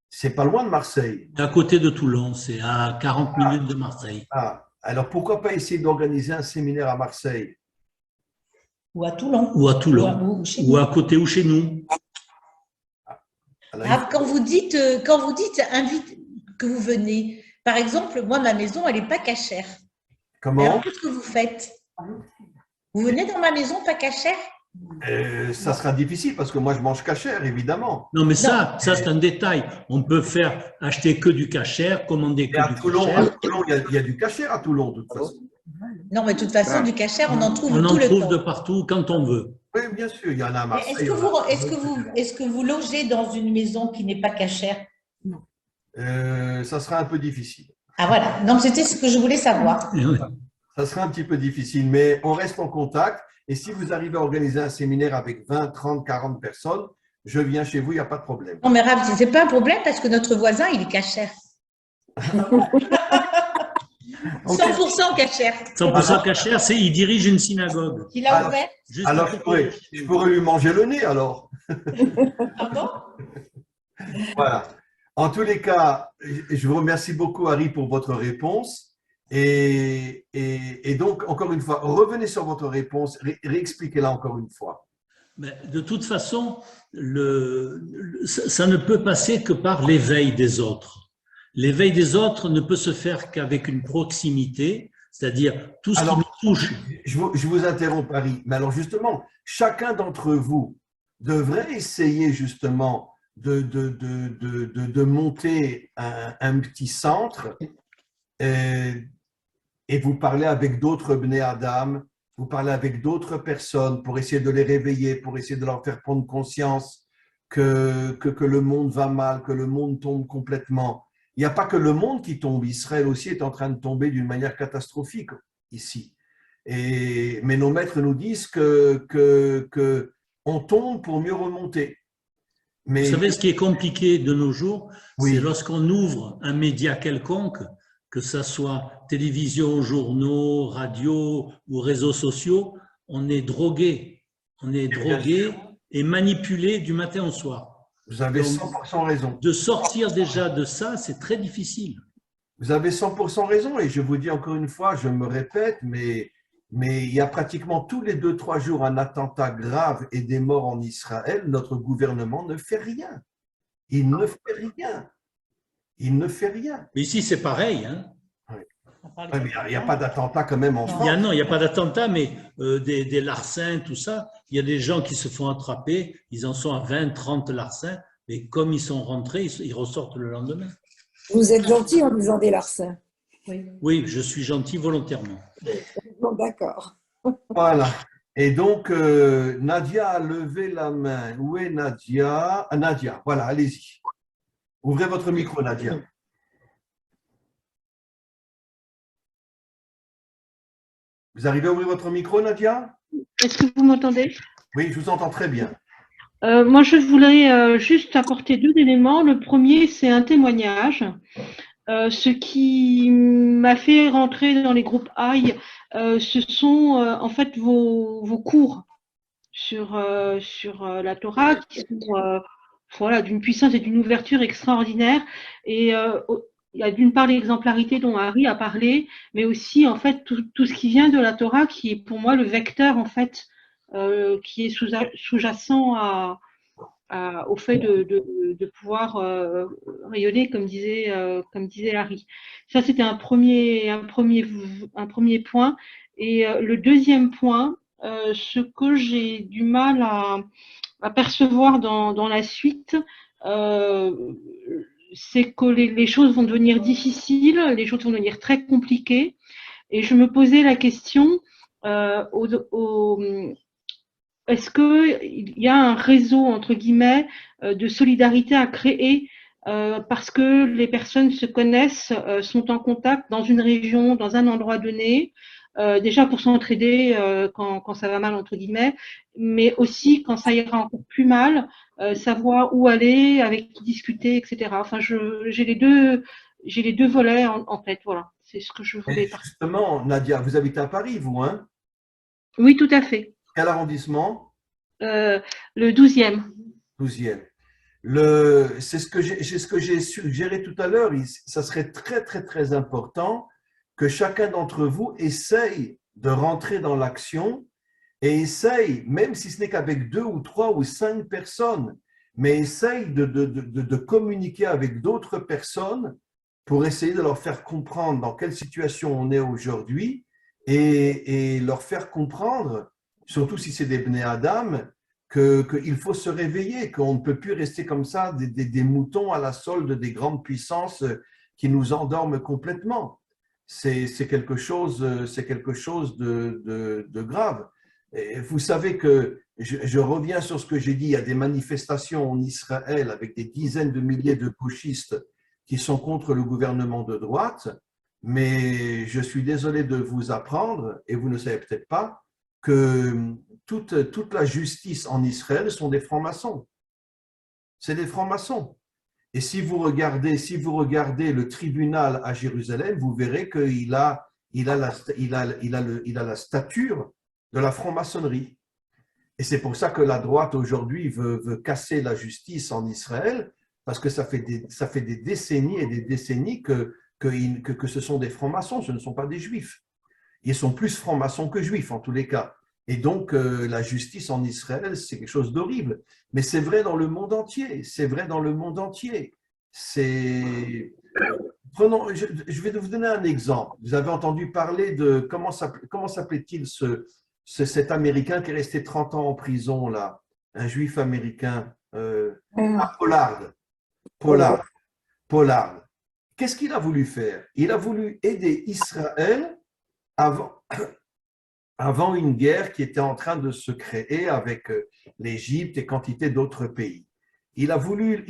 C'est pas loin de Marseille. À côté de Toulon, c'est à 40 minutes de Marseille. Ah, alors pourquoi pas essayer d'organiser un séminaire à Marseille? Ou à Toulon. Ou à Toulon. Ou à côté ou chez nous. Quand vous dites invite, que vous venez, par exemple, moi, ma maison, elle n'est pas cachère. Comment? Alors, qu'est-ce que vous faites? Vous venez dans ma maison pas cachère? Ça sera difficile parce que moi, je mange cachère, évidemment. Non, mais ça c'est un détail. On peut faire acheter que du cachère, commander que du cachère. À Toulon, il y a du cachère à Toulon, de toute façon. Non, mais de toute façon, du cachère, on en trouve On tout en le trouve temps. de partout quand on veut. Oui, bien sûr, il y en a à Marseille. Est-ce que vous logez dans une maison qui n'est pas cachère? Ça sera un peu difficile. Ah voilà, donc c'était ce que je voulais savoir. Ça sera un petit peu difficile, mais on reste en contact. Et si vous arrivez à organiser un séminaire avec 20, 30, 40 personnes, je viens chez vous, il n'y a pas de problème. Non, mais Rav, ce n'est pas un problème parce que notre voisin, il est cachère. 100% cachère. 100% cachère, c'est il dirige une synagogue. Il a ouvert. Juste Alors, à je côté. pourrais lui manger le nez, alors. Pardon? Voilà. En tous les cas, je vous remercie beaucoup, Harry, pour votre réponse. Et donc, encore une fois, revenez sur votre réponse, réexpliquez-la encore une fois. Mais de toute façon, ça ne peut passer que par l'éveil des autres. L'éveil des autres ne peut se faire qu'avec une proximité, c'est-à-dire tout ce qui nous touche. Je vous interromps, Harry. Mais alors, justement, chacun d'entre vous devrait essayer justement de monter un petit centre et vous parler avec d'autres Bnei Adam, vous parlez avec d'autres personnes pour essayer de les réveiller, pour essayer de leur faire prendre conscience que le monde va mal, que le monde tombe complètement. Il n'y a pas que le monde qui tombe, Israël aussi est en train de tomber d'une manière catastrophique ici. Mais nos maîtres nous disent qu'on tombe pour mieux remonter. Mais, vous savez, ce qui est compliqué de nos jours, oui. C'est lorsqu'on ouvre un média quelconque, que ce soit télévision, journaux, radio ou réseaux sociaux, on est drogué. On est drogué et manipulé du matin au soir. Vous avez 100% raison. De sortir déjà de ça, c'est très difficile. Vous avez 100% raison et je vous dis encore une fois, je me répète, mais il y a pratiquement tous les 2-3 jours un attentat grave et des morts en Israël. Notre gouvernement ne fait rien. Il ne fait rien. Il ne fait rien. Mais ici, c'est pareil. Hein. Il n'y a pas d'attentat quand même en France. Non, il n'y a pas d'attentat, mais des larcins, tout ça, il y a des gens qui se font attraper, ils en sont à 20, 30 larcins, mais comme ils sont rentrés, ils ressortent le lendemain. Vous êtes gentil en disant des larcins. Oui, je suis gentil volontairement. Bon, d'accord. Voilà. Et donc, Nadia a levé la main. Où est Nadia? Nadia, voilà, allez-y. Ouvrez votre micro, Nadia. Vous arrivez à ouvrir votre micro, Nadia? Est-ce que vous m'entendez? Oui, je vous entends très bien. Moi, je voudrais juste apporter 2 éléments. Le premier, c'est un témoignage. Ce qui m'a fait rentrer dans les groupes AI, ce sont en fait vos cours sur la Torah qui sont voilà, d'une puissance et d'une ouverture extraordinaire. Et il y a d'une part l'exemplarité dont Harry a parlé, mais aussi en fait tout ce qui vient de la Torah, qui est pour moi le vecteur en fait qui est sous-jacent au fait de pouvoir rayonner comme disait Harry. Ça c'était un premier point. Et le deuxième point, ce que j'ai du mal à percevoir dans la suite, c'est que les choses vont devenir difficiles, les choses vont devenir très compliquées. Et je me posais la question, est-ce qu'il y a un réseau, entre guillemets, de solidarité à créer parce que les personnes se connaissent, sont en contact dans une région, dans un endroit donné, déjà pour s'entraider quand ça va mal, entre guillemets, mais aussi quand ça ira encore plus mal, savoir où aller, avec qui discuter, etc. Enfin, j'ai les deux volets en tête, voilà. C'est ce que je voulais partager. Justement, Nadia, vous habitez à Paris, vous, hein? Oui, tout à fait. Quel arrondissement? Le 12e. 12e. C'est ce que j'ai suggéré tout à l'heure. Ça serait très, très, très important que chacun d'entre vous essaye de rentrer dans l'action et essaye, même si ce n'est qu'avec 2 ou 3 ou 5 personnes, mais essaye de communiquer avec d'autres personnes pour essayer de leur faire comprendre dans quelle situation on est aujourd'hui et leur faire comprendre, surtout si c'est des Bnei Adam, qu'il faut se réveiller, qu'on ne peut plus rester comme ça, des moutons à la solde des grandes puissances qui nous endorment complètement. C'est quelque chose de grave. Et vous savez que, je reviens sur ce que j'ai dit, il y a des manifestations en Israël avec des dizaines de milliers de gauchistes qui sont contre le gouvernement de droite, mais je suis désolé de vous apprendre, et vous ne savez peut-être pas, que toute la justice en Israël sont des francs-maçons. c'est des francs-maçons. Et si vous regardez le tribunal à Jérusalem, vous verrez qu'il a la stature de la franc-maçonnerie. Et c'est pour ça que la droite aujourd'hui veut casser la justice en Israël, parce que ça fait des décennies et des décennies que ce sont des francs-maçons, ce ne sont pas des juifs. Ils sont plus francs-maçons que juifs en tous les cas. Et donc, la justice en Israël, c'est quelque chose d'horrible. Mais c'est vrai dans le monde entier. C'est vrai dans le monde entier. Prenons, je vais vous donner un exemple. Vous avez entendu parler de, comment s'appelait-il cet Américain qui est resté 30 ans en prison, là, un juif américain, Pollard. Pollard. Qu'est-ce qu'il a voulu faire? Il a voulu aider Israël avant une guerre qui était en train de se créer avec l'Égypte et quantité d'autres pays. Il a voulu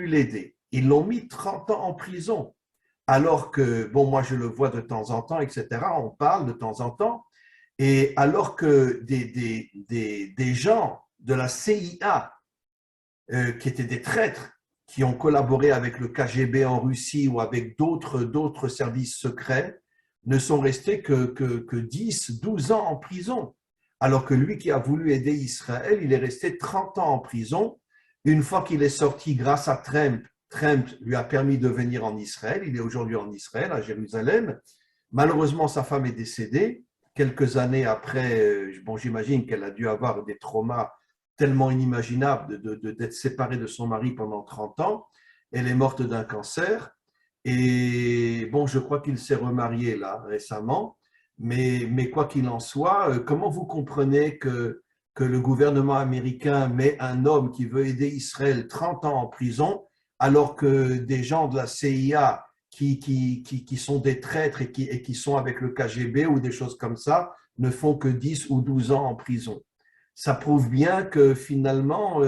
l'aider. Ils l'ont mis 30 ans en prison. Alors que, bon, moi je le vois de temps en temps, etc., on parle de temps en temps, et alors que des gens de la CIA, qui étaient des traîtres, qui ont collaboré avec le KGB en Russie ou avec d'autres services secrets, ne sont restés que 10, 12 ans en prison. Alors que lui qui a voulu aider Israël, il est resté 30 ans en prison. Une fois qu'il est sorti grâce à Trump lui a permis de venir en Israël. Il est aujourd'hui en Israël, à Jérusalem. Malheureusement, sa femme est décédée. Quelques années après, bon, j'imagine qu'elle a dû avoir des traumas tellement inimaginables d'être séparée de son mari pendant 30 ans. Elle est morte d'un cancer. Et bon, je crois qu'il s'est remarié là récemment, mais quoi qu'il en soit, comment vous comprenez que le gouvernement américain met un homme qui veut aider Israël 30 ans en prison, alors que des gens de la CIA qui sont des traîtres et qui sont avec le KGB ou des choses comme ça ne font que 10 ou 12 ans en prison? Ça prouve bien que finalement,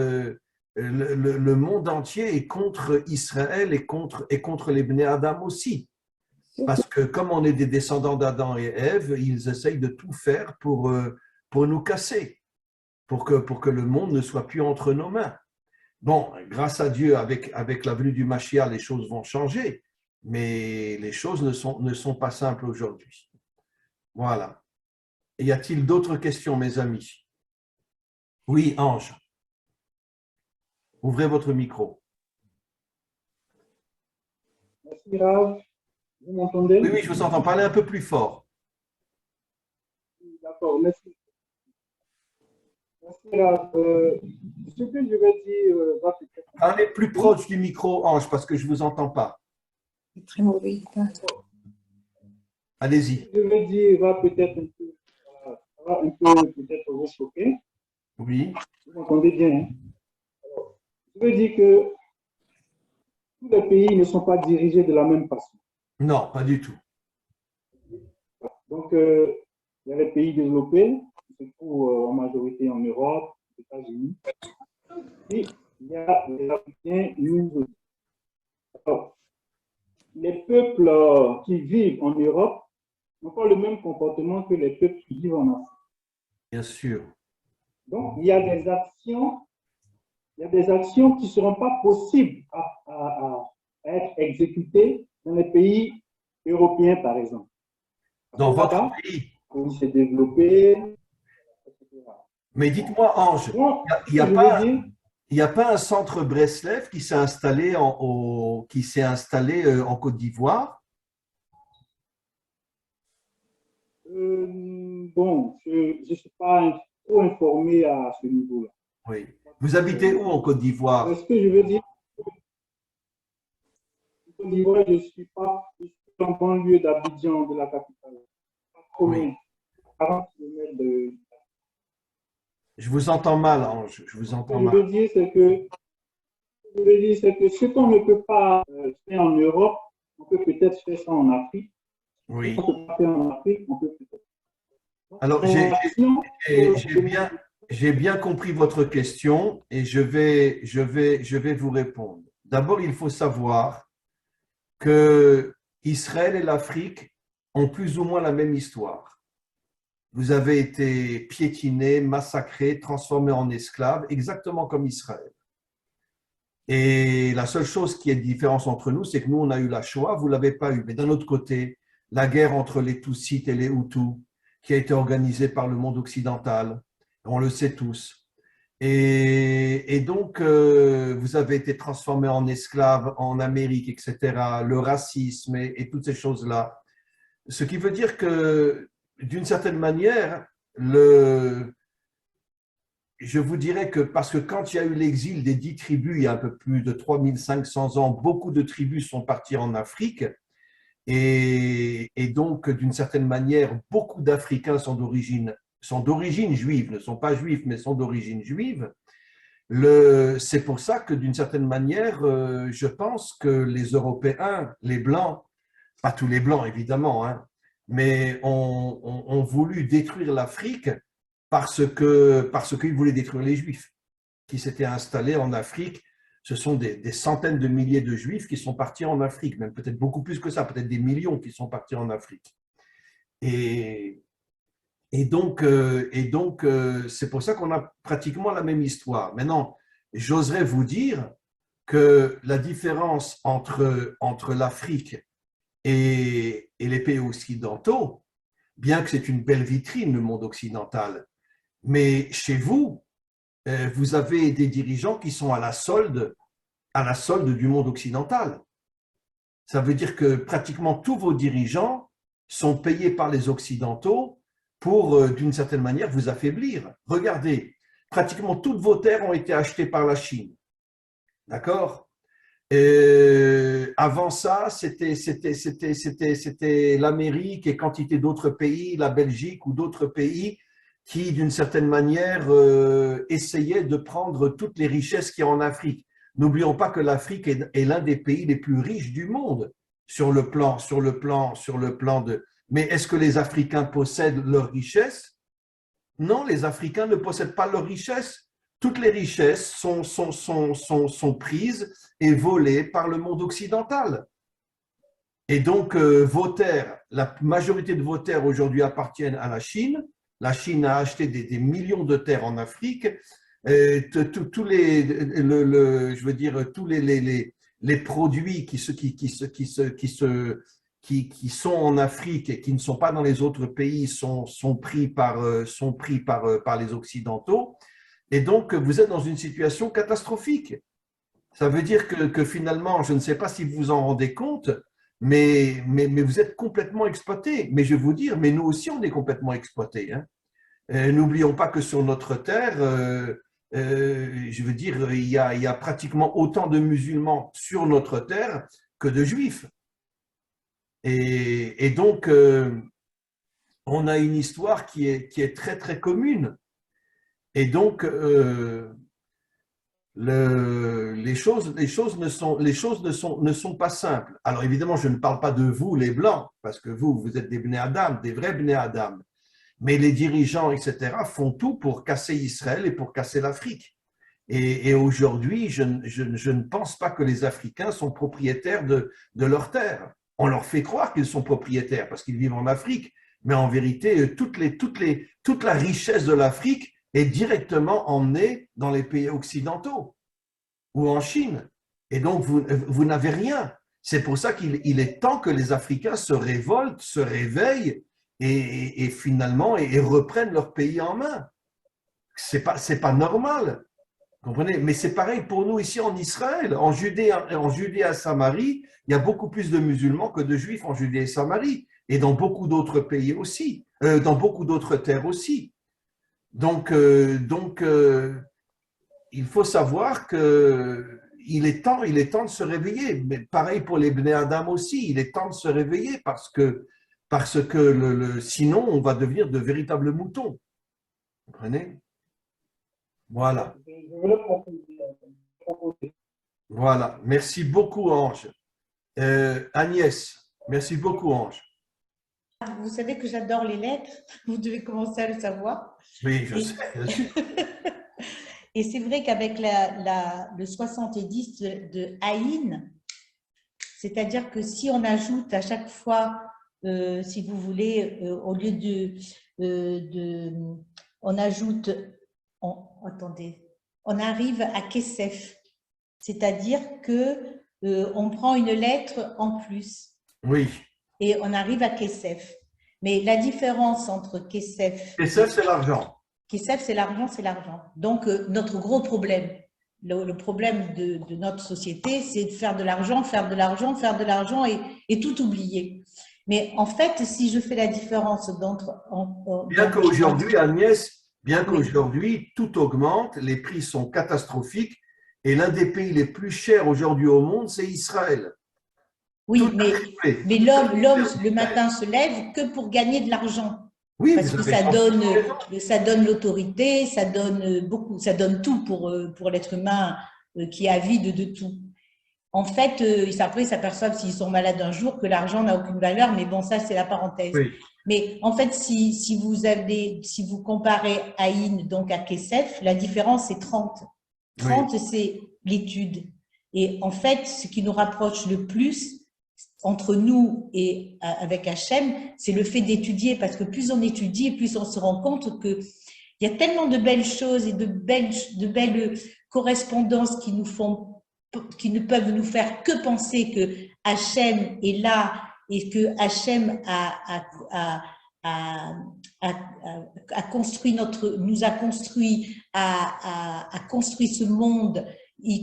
le monde entier est contre Israël et contre les Bnei Adam aussi. Parce que comme on est des descendants d'Adam et Ève, ils essayent de tout faire pour nous casser, pour que le monde ne soit plus entre nos mains. Bon, grâce à Dieu, avec la venue du Mashiach, les choses vont changer, mais les choses ne sont pas simples aujourd'hui. Voilà. Y a-t-il d'autres questions, mes amis? Oui, Ange. Ouvrez votre micro. Merci, Rav. Vous m'entendez? Oui, je vous entends. Parler un peu plus fort. D'accord, merci. Merci, Rav. Ce que je vais dire va peut-être… Parlez plus proche du micro, Ange, parce que je ne vous entends pas. C'est très mauvais. Allez-y. Ce que je vais dire va peut-être un peu peut-être vous choquer. Oui. Vous m'entendez bien, hein? Alors, je veux dire que tous les pays ne sont pas dirigés de la même façon. Non, pas du tout. Donc, il y a les pays développés, qui se trouvent en majorité en Europe, aux États-Unis. Et il y a les Africains, nous aussi. Alors, les peuples qui vivent en Europe n'ont pas le même comportement que les peuples qui vivent en Afrique. Bien sûr. Donc, il y a des actions qui ne seront pas possibles à être exécutées dans les pays européens, par exemple. Dans votre pays. Où c'est développé, etc. Mais dites-moi, Ange, il n'y a pas un centre Breslev qui s'est installé en Côte d'Ivoire? Bon, je ne suis pas trop informé à ce niveau-là. Oui. Vous habitez où en Côte d'Ivoire? Ce que je veux dire, en Côte d'Ivoire, je suis en banlieue d'Abidjan, de la capitale. Pas trop loin. 40 km de… Je vous entends mal, Ange. Je vous entends mal. Ce que je veux dire, c'est que ce qu'on ne peut pas faire en Europe, on peut peut-être faire ça en Afrique. Oui. Ce qu'on ne peut pas faire en Afrique, on peut peut-être… Alors, j'ai bien compris votre question et je vais vous répondre. D'abord, il faut savoir que Israël et l'Afrique ont plus ou moins la même histoire. Vous avez été piétinés, massacrés, transformés en esclaves, exactement comme Israël. Et la seule chose qui est différence entre nous, c'est que nous, on a eu la Shoah, vous ne l'avez pas eu. Mais d'un autre côté, la guerre entre les Tutsites et les Hutus, qui a été organisée par le monde occidental, on le sait tous. Et donc, vous avez été transformé en esclave en Amérique, etc., le racisme et toutes ces choses-là. Ce qui veut dire que, d'une certaine manière, je vous dirais que, parce que quand il y a eu l'exil des 10 tribus, il y a un peu plus de 3500 ans, beaucoup de tribus sont parties en Afrique. Et donc, d'une certaine manière, beaucoup d'Africains sont d'origine juive, ne sont pas juifs, mais sont d'origine juive. C'est pour ça que, d'une certaine manière, je pense que les Européens, les Blancs, pas tous les Blancs évidemment, hein, mais ont voulu détruire l'Afrique parce qu'ils voulaient détruire les Juifs qui s'étaient installés en Afrique. Ce sont des centaines de milliers de Juifs qui sont partis en Afrique, même peut-être beaucoup plus que ça, peut-être des millions qui sont partis en Afrique. Et donc, c'est pour ça qu'on a pratiquement la même histoire. Maintenant, j'oserais vous dire que la différence entre l'Afrique et les pays occidentaux, bien que c'est une belle vitrine, le monde occidental, mais chez vous, vous avez des dirigeants qui sont à la solde du monde occidental. Ça veut dire que pratiquement tous vos dirigeants sont payés par les Occidentaux pour, d'une certaine manière, vous affaiblir. Regardez, pratiquement toutes vos terres ont été achetées par la Chine. D'accord ? Avant ça, c'était l'Amérique et quantité d'autres pays, la Belgique ou d'autres pays qui, d'une certaine manière, essayaient de prendre toutes les richesses qu'il y a en Afrique. N'oublions pas que l'Afrique est l'un des pays les plus riches du monde sur le plan de… Mais est-ce que les Africains possèdent leurs richesses? Non, les Africains ne possèdent pas leurs richesses. Toutes les richesses sont prises et volées par le monde occidental. Et donc, vos terres, la majorité de vos terres aujourd'hui appartiennent à la Chine. La Chine a acheté des millions de terres en Afrique. Tous les produits qui sont en Afrique et qui ne sont pas dans les autres pays sont pris par les Occidentaux. Et donc, vous êtes dans une situation catastrophique. Ça veut dire que finalement, je ne sais pas si vous vous en rendez compte, mais vous êtes complètement exploité. Mais je vais vous dire, mais nous aussi, on est complètement exploités. Hein. N'oublions pas que sur notre terre, je veux dire, il y a pratiquement autant de musulmans sur notre terre que de juifs. Et donc, on a une histoire qui est très, très commune. Et donc, les choses ne sont pas simples. Alors évidemment, je ne parle pas de vous, les Blancs, parce que vous êtes des Bnei Adam, des vrais Bnei Adam. Mais les dirigeants, etc., font tout pour casser Israël et pour casser l'Afrique. Et aujourd'hui, je ne pense pas que les Africains sont propriétaires de leurs terres. On leur fait croire qu'ils sont propriétaires parce qu'ils vivent en Afrique, mais en vérité, toute la richesse de l'Afrique est directement emmenée dans les pays occidentaux ou en Chine. Et donc, vous n'avez rien. C'est pour ça qu'il est temps que les Africains se révoltent, se réveillent et finalement et reprennent leur pays en main. C'est pas normal. Comprenez? Mais c'est pareil pour nous ici en Israël. En Judée et Samarie, il y a beaucoup plus de musulmans que de juifs en Judée et Samarie. Et dans beaucoup d'autres pays aussi, dans beaucoup d'autres terres aussi. Donc, il faut savoir qu'il est temps de se réveiller. Mais pareil pour les Bnei Adam aussi, il est temps de se réveiller parce que sinon, on va devenir de véritables moutons. Vous comprenez? Voilà. Voilà. Merci beaucoup, Ange. Agnès, merci beaucoup, Ange. Vous savez que j'adore les lettres, vous devez commencer à le savoir. Oui, je sais. Et c'est vrai qu'avec le 70 de Aïn, c'est-à-dire que si on ajoute à chaque fois, si vous voulez, au lieu on ajoute, attendez, on arrive à Kesef. C'est-à-dire que on prend une lettre en plus Oui. et on arrive à Kesef. Mais la différence entre Kesef… Kesef, c'est l'argent. Kesef, c'est l'argent, c'est l'argent. Donc, notre gros problème, le problème de notre société, c'est de faire de l'argent, faire de l'argent, faire de l'argent et tout oublier. Mais en fait, si je fais la différence bien qu'aujourd'hui, Agnès, bien qu'aujourd'hui, tout augmente, les prix sont catastrophiques et l'un des pays les plus chers aujourd'hui au monde, c'est Israël. Oui, mais l'homme, le matin, se lève que pour gagner de l'argent. Oui, parce que ça donne l'autorité, ça donne beaucoup, ça donne tout pour l'être humain qui est avide de tout. En fait, après, ils s'aperçoivent s'ils sont malades un jour que l'argent n'a aucune valeur, mais bon, ça, c'est la parenthèse. Oui. Mais en fait, si vous comparez Aïn donc à Kesef, la différence, c'est 30. 30, oui. C'est l'étude. Et en fait, ce qui nous rapproche le plus entre nous et avec Hachem, c'est le fait d'étudier, parce que plus on étudie, plus on se rend compte qu'il y a tellement de belles choses et de belles correspondances qui ne peuvent nous faire que penser que Hachem est là et que Hachem nous a construit ce monde.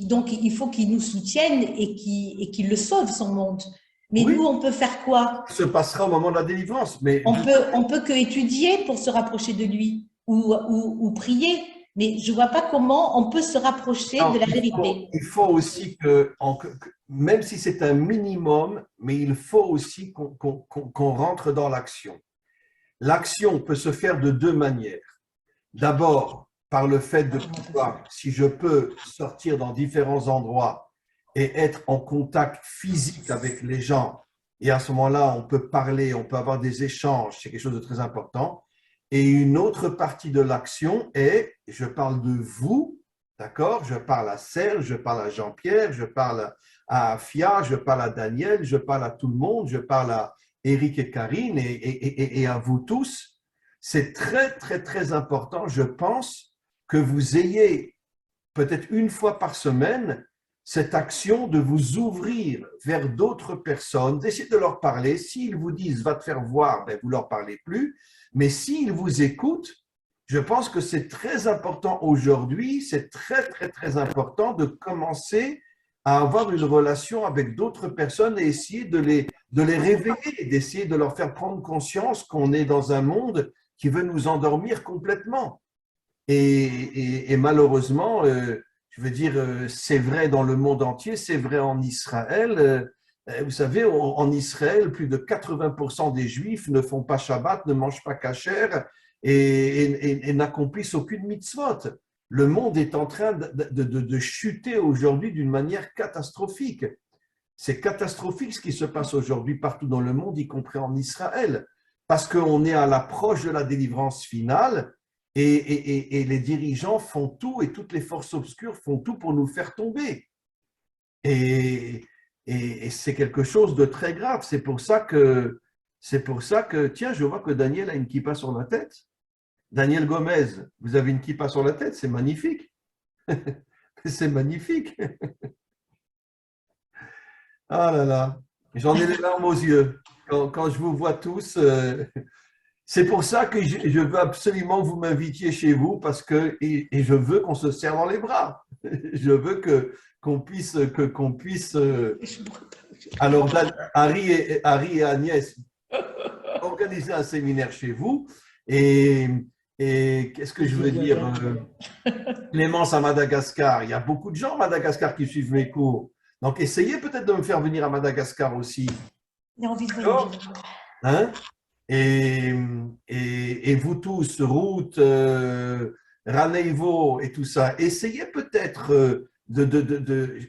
Donc, il faut qu'il nous soutienne et qu'il le sauve, son monde. Mais oui, nous, on peut faire quoi? Ça se passera au moment de la délivrance. Mais on peut que étudier pour se rapprocher de lui ou prier. Mais je ne vois pas comment on peut se rapprocher de la vérité. Il faut aussi que, même si c'est un minimum, mais il faut aussi qu'on rentre dans l'action. L'action peut se faire de deux manières. D'abord, par le fait de pouvoir, si je peux, sortir dans différents endroits et être en contact physique avec les gens. Et à ce moment-là, on peut parler, on peut avoir des échanges, c'est quelque chose de très important. Et une autre partie de l'action est, je parle de vous, d'accord? Je parle à Serge, je parle à Jean-Pierre, je parle à Afia, je parle à Daniel, je parle à tout le monde, je parle à Eric et Karine et à vous tous. C'est très, très, très important, je pense, que vous ayez peut-être une fois par semaine cette action de vous ouvrir vers d'autres personnes, d'essayer de leur parler. S'ils vous disent « va te faire voir », ben, vous ne leur parlez plus. Mais s'ils vous écoutent, je pense que c'est très important aujourd'hui, c'est très, très, très important de commencer à avoir une relation avec d'autres personnes et essayer de les réveiller, d'essayer de leur faire prendre conscience qu'on est dans un monde qui veut nous endormir complètement. Et malheureusement, je veux dire, c'est vrai dans le monde entier, c'est vrai en Israël. Vous savez, en Israël, plus de 80% des Juifs ne font pas Shabbat, ne mangent pas kasher et n'accomplissent aucune mitzvot. Le monde est en train de chuter aujourd'hui d'une manière catastrophique. C'est catastrophique ce qui se passe aujourd'hui partout dans le monde, y compris en Israël, parce qu'on est à l'approche de la délivrance finale et les dirigeants font tout et toutes les forces obscures font tout pour nous faire tomber. Et c'est quelque chose de très grave. C'est pour ça que, tiens, je vois que Daniel a une kippa sur la tête. Daniel Gomez, vous avez une kippa sur la tête, c'est magnifique. C'est magnifique. Ah là là, j'en ai les larmes aux yeux quand je vous vois tous. C'est pour ça que je veux absolument que vous m'invitiez chez vous parce que et je veux qu'on se serre dans les bras. Je veux qu'on puisse. Alors, Harry et Agnès, organiser un séminaire chez vous. Et qu'est-ce que je veux dire? Clémence à Madagascar. Il y a beaucoup de gens à Madagascar qui suivent mes cours. Donc, essayez peut-être de me faire venir à Madagascar aussi. J'ai envie de voyager. Hein? Et vous tous, Ruth, Raneivo et tout ça, essayez peut-être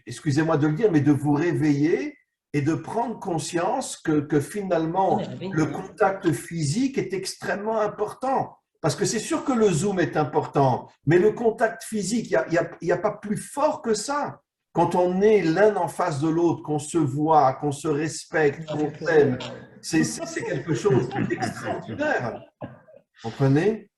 excusez-moi de le dire, mais de vous réveiller et de prendre conscience que finalement, le contact physique est extrêmement important. Parce que c'est sûr que le Zoom est important, mais le contact physique, il n'y a pas plus fort que ça. Quand on est l'un en face de l'autre, qu'on se voit, qu'on se respecte, qu'on s'aime, c'est quelque chose d'extraordinaire. Comprenez?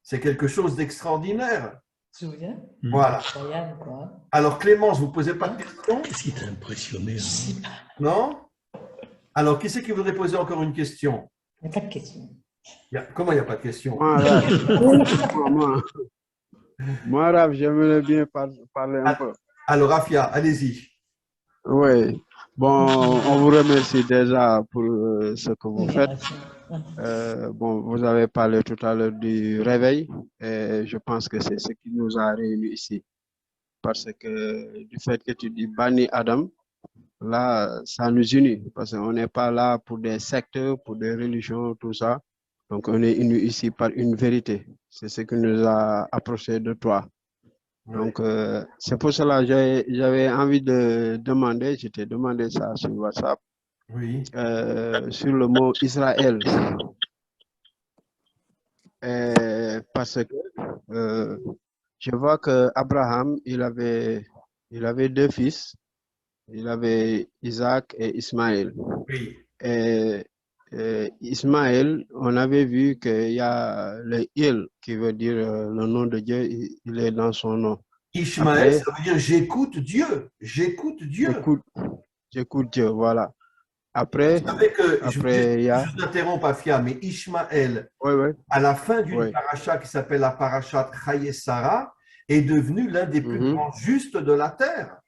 C'est quelque chose d'extraordinaire. Tu te souviens? Voilà. Incroyable, quoi. Alors, Clémence, vous ne posez pas de questions? Qu'est-ce qui t'a impressionné? Hein? Non? Alors, qui c'est qui voudrait poser encore une question? Il n'y a pas de question. Comment il n'y a pas de question? Moi, Raph, j'aimerais bien parler un peu. Alors, Afia, allez-y. Oui. Bon, on vous remercie déjà pour ce que vous faites. Bon, vous avez parlé tout à l'heure du réveil et je pense que c'est ce qui nous a réunis ici. Parce que du fait que tu dis Bani Adam, là, ça nous unit. Parce qu'on n'est pas là pour des sectes, pour des religions, tout ça. Donc, on est unis ici par une vérité. C'est ce qui nous a approchés de toi. Donc, c'est pour cela que j'avais envie de demander, je t'ai demandé ça sur WhatsApp, sur le mot Israël. Parce que je vois que Abraham, il avait deux fils. Il avait Isaac et Ismaël. Oui. Et Ismaël, on avait vu qu'il y a le Il qui veut dire le nom de Dieu, il est dans son nom. Ishmaël, ça veut dire j'écoute Dieu. J'écoute Dieu. J'écoute Dieu, voilà. Après, vous savez que, après je vous interromps, Afia, mais Ishmaël, à la fin d'une paracha qui s'appelle la paracha Chaye Sarah, est devenu l'un des plus grands justes de la terre.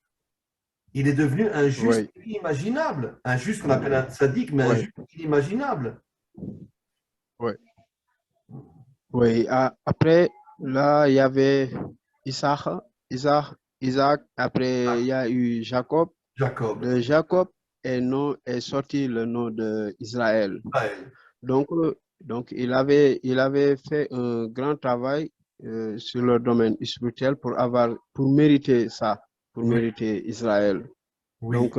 Il est devenu un juste inimaginable. Un juste qu'on appelle un tzaddik, mais un juste inimaginable. Oui. Oui. Après, là, il y avait Isaac. Après, il y a eu Jacob. De Jacob est sorti le nom d'Israël. Donc, il avait fait un grand travail sur le domaine spirituel pour mériter ça, pour mériter Israël. Donc,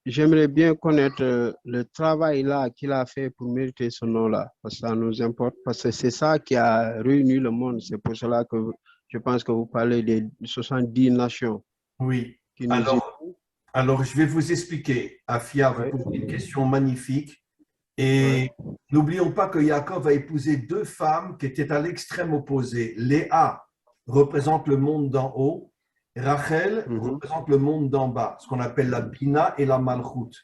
j'aimerais bien connaître le travail là qu'il a fait pour mériter ce nom-là, parce que ça nous importe, parce que c'est ça qui a réuni le monde. C'est pour cela que je pense que vous parlez des 70 nations. Oui. Alors, je vais vous expliquer. Afia, vous posez une question magnifique. Et n'oublions pas que Jacob a épousé deux femmes qui étaient à l'extrême opposé. Léa représente le monde d'en haut. Rachel représente le monde d'en bas, ce qu'on appelle la Bina et la Malchut.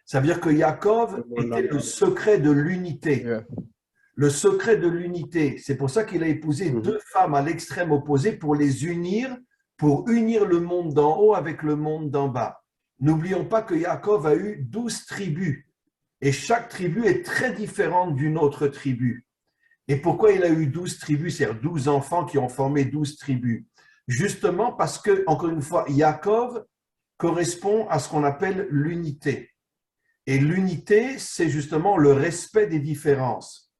Ça veut dire que Jacob était le secret de l'unité. Le secret de l'unité. C'est pour ça qu'il a épousé deux femmes à l'extrême opposé pour les unir, pour unir le monde d'en haut avec le monde d'en bas. N'oublions pas que Jacob a eu 12 tribus. Et chaque tribu est très différente d'une autre tribu. Et pourquoi il a eu 12 tribus, c'est-à-dire 12 enfants qui ont formé 12 tribus? Justement parce que, encore une fois, Jacob correspond à ce qu'on appelle l'unité. Et l'unité, c'est justement le respect des différences.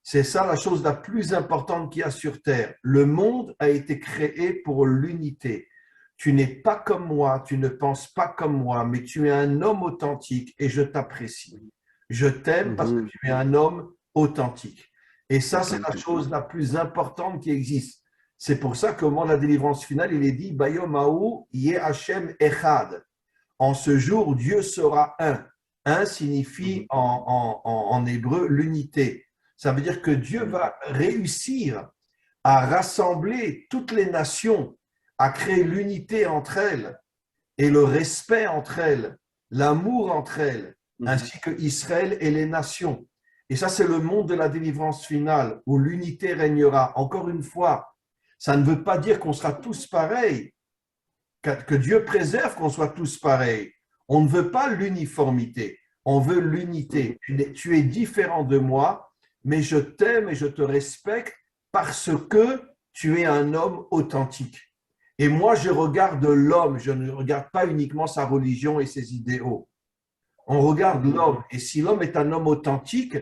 C'est ça la chose la plus importante qu'il y a sur Terre. Le monde a été créé pour l'unité. Tu n'es pas comme moi, tu ne penses pas comme moi, mais tu es un homme authentique et je t'apprécie. Je t'aime parce que tu es un homme authentique. Et ça, c'est la chose la plus importante qui existe. C'est pour ça qu'au moment de la délivrance finale, il est dit « Bayom Haou Yeh Hashem Echad ». En ce jour, Dieu sera un. Un signifie en hébreu l'unité. Ça veut dire que Dieu va réussir à rassembler toutes les nations, à créer l'unité entre elles et le respect entre elles, l'amour entre elles, ainsi que Israël et les nations. Et ça, c'est le monde de la délivrance finale où l'unité régnera. Encore une fois, ça ne veut pas dire qu'on sera tous pareils, que Dieu préserve qu'on soit tous pareils. On ne veut pas l'uniformité, on veut l'unité. Tu es différent de moi, mais je t'aime et je te respecte parce que tu es un homme authentique. Et moi, je regarde l'homme, je ne regarde pas uniquement sa religion et ses idéaux. On regarde l'homme, et si l'homme est un homme authentique,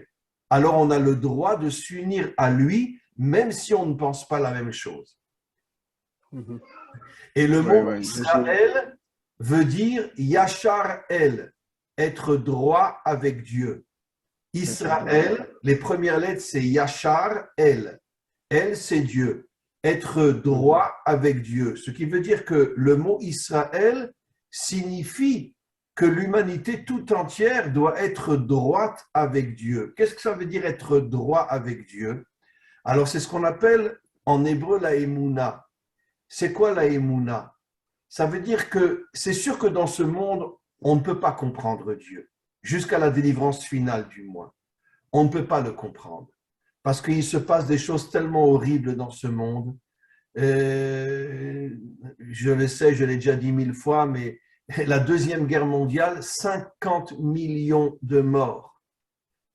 alors on a le droit de s'unir à lui, même si on ne pense pas la même chose. Et le mot Israël veut dire Yachar El, être droit avec Dieu. Israël, les premières lettres, c'est Yachar El. El, c'est Dieu. Être droit avec Dieu. Ce qui veut dire que le mot Israël signifie que l'humanité tout entière doit être droite avec Dieu. Qu'est-ce que ça veut dire être droit avec Dieu? Alors, c'est ce qu'on appelle en hébreu la émouna. C'est quoi la émouna? Ça veut dire que c'est sûr que dans ce monde, on ne peut pas comprendre Dieu, jusqu'à la délivrance finale du moins. On ne peut pas le comprendre, parce qu'il se passe des choses tellement horribles dans ce monde. Je le sais, je l'ai déjà dit 1000 fois, mais la Deuxième Guerre mondiale, 50 millions de morts.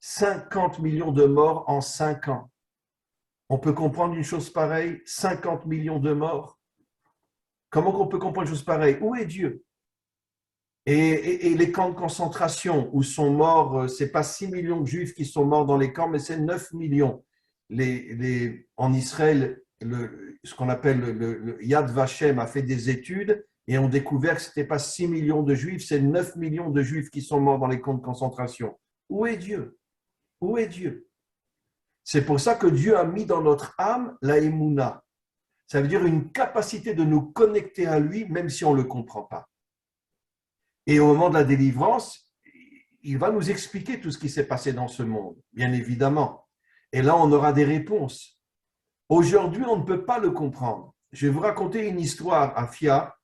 50 millions de morts en 5 ans. On peut comprendre une chose pareille? 50 millions de morts. Comment on peut comprendre une chose pareille? Où est Dieu? Et les camps de concentration où sont morts, ce n'est pas 6 millions de Juifs qui sont morts dans les camps, mais c'est 9 millions. En Israël, ce qu'on appelle le Yad Vashem a fait des études et ont découvert que ce n'était pas 6 millions de Juifs, c'est 9 millions de Juifs qui sont morts dans les camps de concentration. Où est Dieu? Où est Dieu? C'est pour ça que Dieu a mis dans notre âme la émouna. Ça veut dire une capacité de nous connecter à lui, même si on ne le comprend pas. Et au moment de la délivrance, il va nous expliquer tout ce qui s'est passé dans ce monde, bien évidemment. Et là, on aura des réponses. Aujourd'hui, on ne peut pas le comprendre. Je vais vous raconter une histoire à Fia,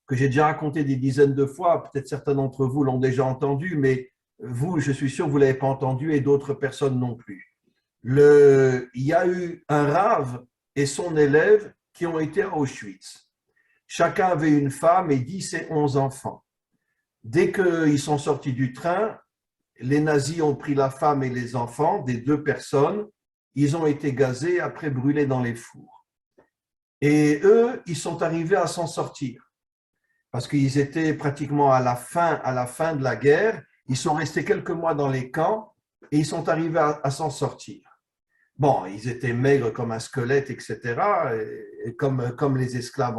que j'ai déjà racontée des dizaines de fois. Peut-être certains d'entre vous l'ont déjà entendue, mais vous, je suis sûr que vous ne l'avez pas entendu et d'autres personnes non plus. Il y a eu un rave et son élève qui ont été à Auschwitz. Chacun avait une femme et 10 et 11 enfants. Dès qu'ils sont sortis du train, les nazis ont pris la femme et les enfants des 2 personnes. Ils ont été gazés, après brûlés dans les fours. Et eux, ils sont arrivés à s'en sortir. Parce qu'ils étaient pratiquement à la fin de la guerre. Ils sont restés quelques mois dans les camps et ils sont arrivés à s'en sortir. Bon, ils étaient maigres comme un squelette, etc. Et comme les esclaves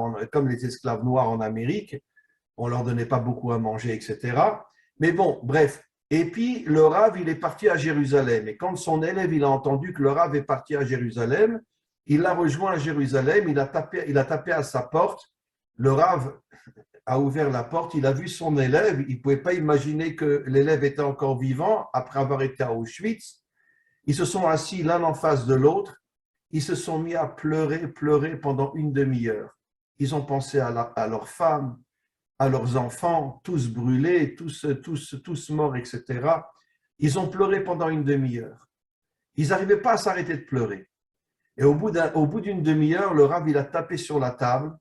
noirs en Amérique, on ne leur donnait pas beaucoup à manger, etc. Mais bon, bref. Et puis, le Rav, il est parti à Jérusalem. Et quand son élève, il a entendu que le Rav est parti à Jérusalem, il l'a rejoint à Jérusalem, il a tapé à sa porte. Le Rav a ouvert la porte, il a vu son élève, il ne pouvait pas imaginer que l'élève était encore vivant après avoir été à Auschwitz. Ils se sont assis l'un en face de l'autre, ils se sont mis à pleurer pendant une demi-heure. Ils ont pensé à leurs femmes, à leurs enfants, tous brûlés, tous morts, etc. Ils ont pleuré pendant une demi-heure. Ils n'arrivaient pas à s'arrêter de pleurer. Et au bout d'une demi-heure, le Rav, il a tapé sur la table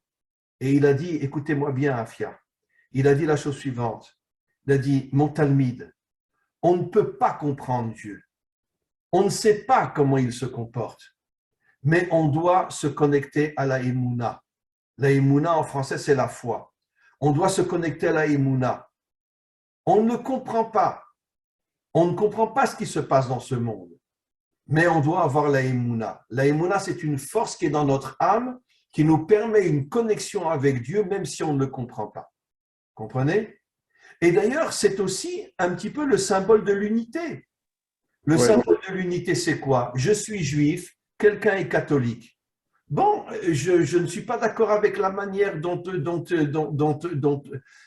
et il a dit, écoutez-moi bien, Afia. Il a dit la chose suivante. Il a dit, mon Talmide, on ne peut pas comprendre Dieu. On ne sait pas comment il se comporte, mais on doit se connecter à la émouna. La émouna, en français, c'est la foi. On doit se connecter à la émouna. On ne comprend pas. On ne comprend pas ce qui se passe dans ce monde, mais on doit avoir la émouna. La émouna, c'est une force qui est dans notre âme, qui nous permet une connexion avec Dieu, même si on ne le comprend pas. Comprenez? Et d'ailleurs, c'est aussi un petit peu le symbole de l'unité. Le symbole de l'unité, c'est quoi? Je suis juif, quelqu'un est catholique. Bon, je ne suis pas d'accord avec la manière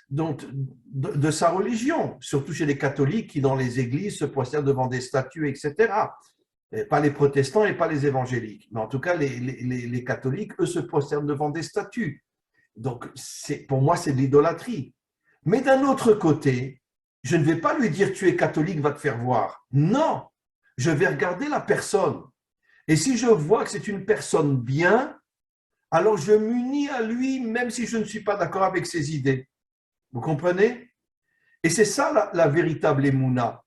de sa religion, surtout chez les catholiques qui, dans les églises, se prosternent devant des statues, etc. Et pas les protestants et pas les évangéliques. Mais en tout cas, les catholiques, eux, se prosternent devant des statues. Donc, pour moi, c'est de l'idolâtrie. Mais d'un autre côté, je ne vais pas lui dire « tu es catholique, va te faire voir ». Non, je vais regarder la personne. Et si je vois que c'est une personne bien, alors je m'unis à lui même si je ne suis pas d'accord avec ses idées. Vous comprenez? Et c'est ça la véritable émouna.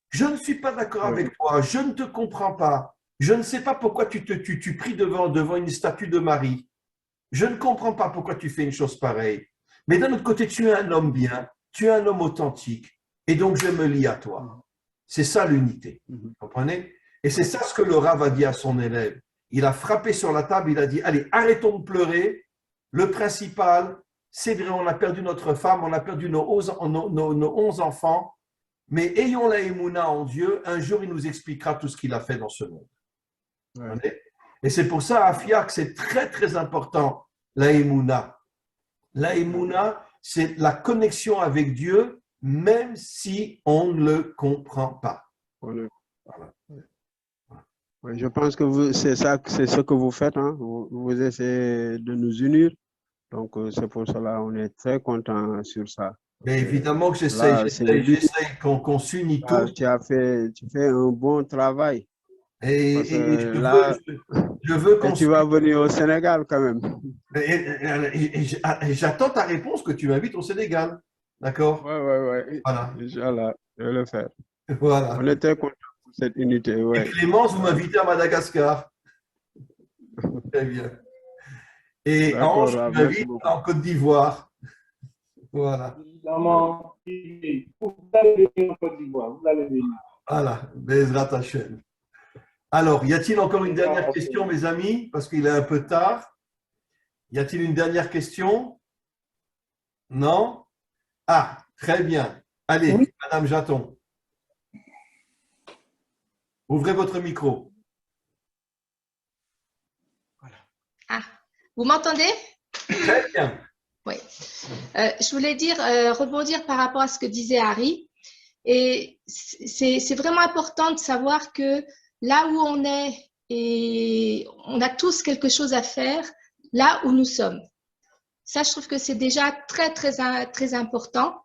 Je ne suis pas d'accord avec toi, je ne te comprends pas, je ne sais pas pourquoi tu pries devant une statue de Marie. Je ne comprends pas pourquoi tu fais une chose pareille. Mais d'un autre côté, tu es un homme bien, tu es un homme authentique, et donc je me lie à toi. C'est ça l'unité, vous comprenez? Et c'est ça ce que le Rav a dit à son élève. Il a frappé sur la table, il a dit, allez, arrêtons de pleurer. Le principal, c'est vrai, on a perdu notre femme, on a perdu nos 11 enfants, mais ayons la émouna en Dieu, un jour il nous expliquera tout ce qu'il a fait dans ce monde. Ouais. Et c'est pour ça, Afia, que c'est très très important, la émouna. La émouna, c'est la connexion avec Dieu, même si on ne le comprend pas. Voilà. Oui, je pense que c'est ce que vous faites, hein. Vous essayez de nous unir. Donc, c'est pour cela qu'on est très content sur ça. Mais évidemment que Là, j'essaye qu'on s'unit tous. Tu fais un bon travail. Et je veux qu'on tu vas venir au Sénégal quand même. Et j'attends ta réponse que tu m'invites au Sénégal. D'accord? Oui. Voilà. Inch'Allah, je vais le faire. Voilà. On était contents pour cette unité. Ouais. Et Clémence, vous m'invitez à Madagascar. Très bien. Et Ange, tu m'invites en Côte d'Ivoire. Voilà. Évidemment, vous allez venir en Côte d'Ivoire. Vous allez venir. Voilà. Bezrat Hashem. Alors, y a-t-il encore une dernière question, mes amis? Parce qu'il est un peu tard. Y a-t-il une dernière question? Non? Ah, très bien. Allez, oui. Madame Jaton. Ouvrez votre micro. Voilà. Ah, vous m'entendez? Très bien. Oui. Je voulais rebondir par rapport à ce que disait Harry. Et c'est vraiment important de savoir que là où on est, et on a tous quelque chose à faire là où nous sommes. Ça, je trouve que c'est déjà très important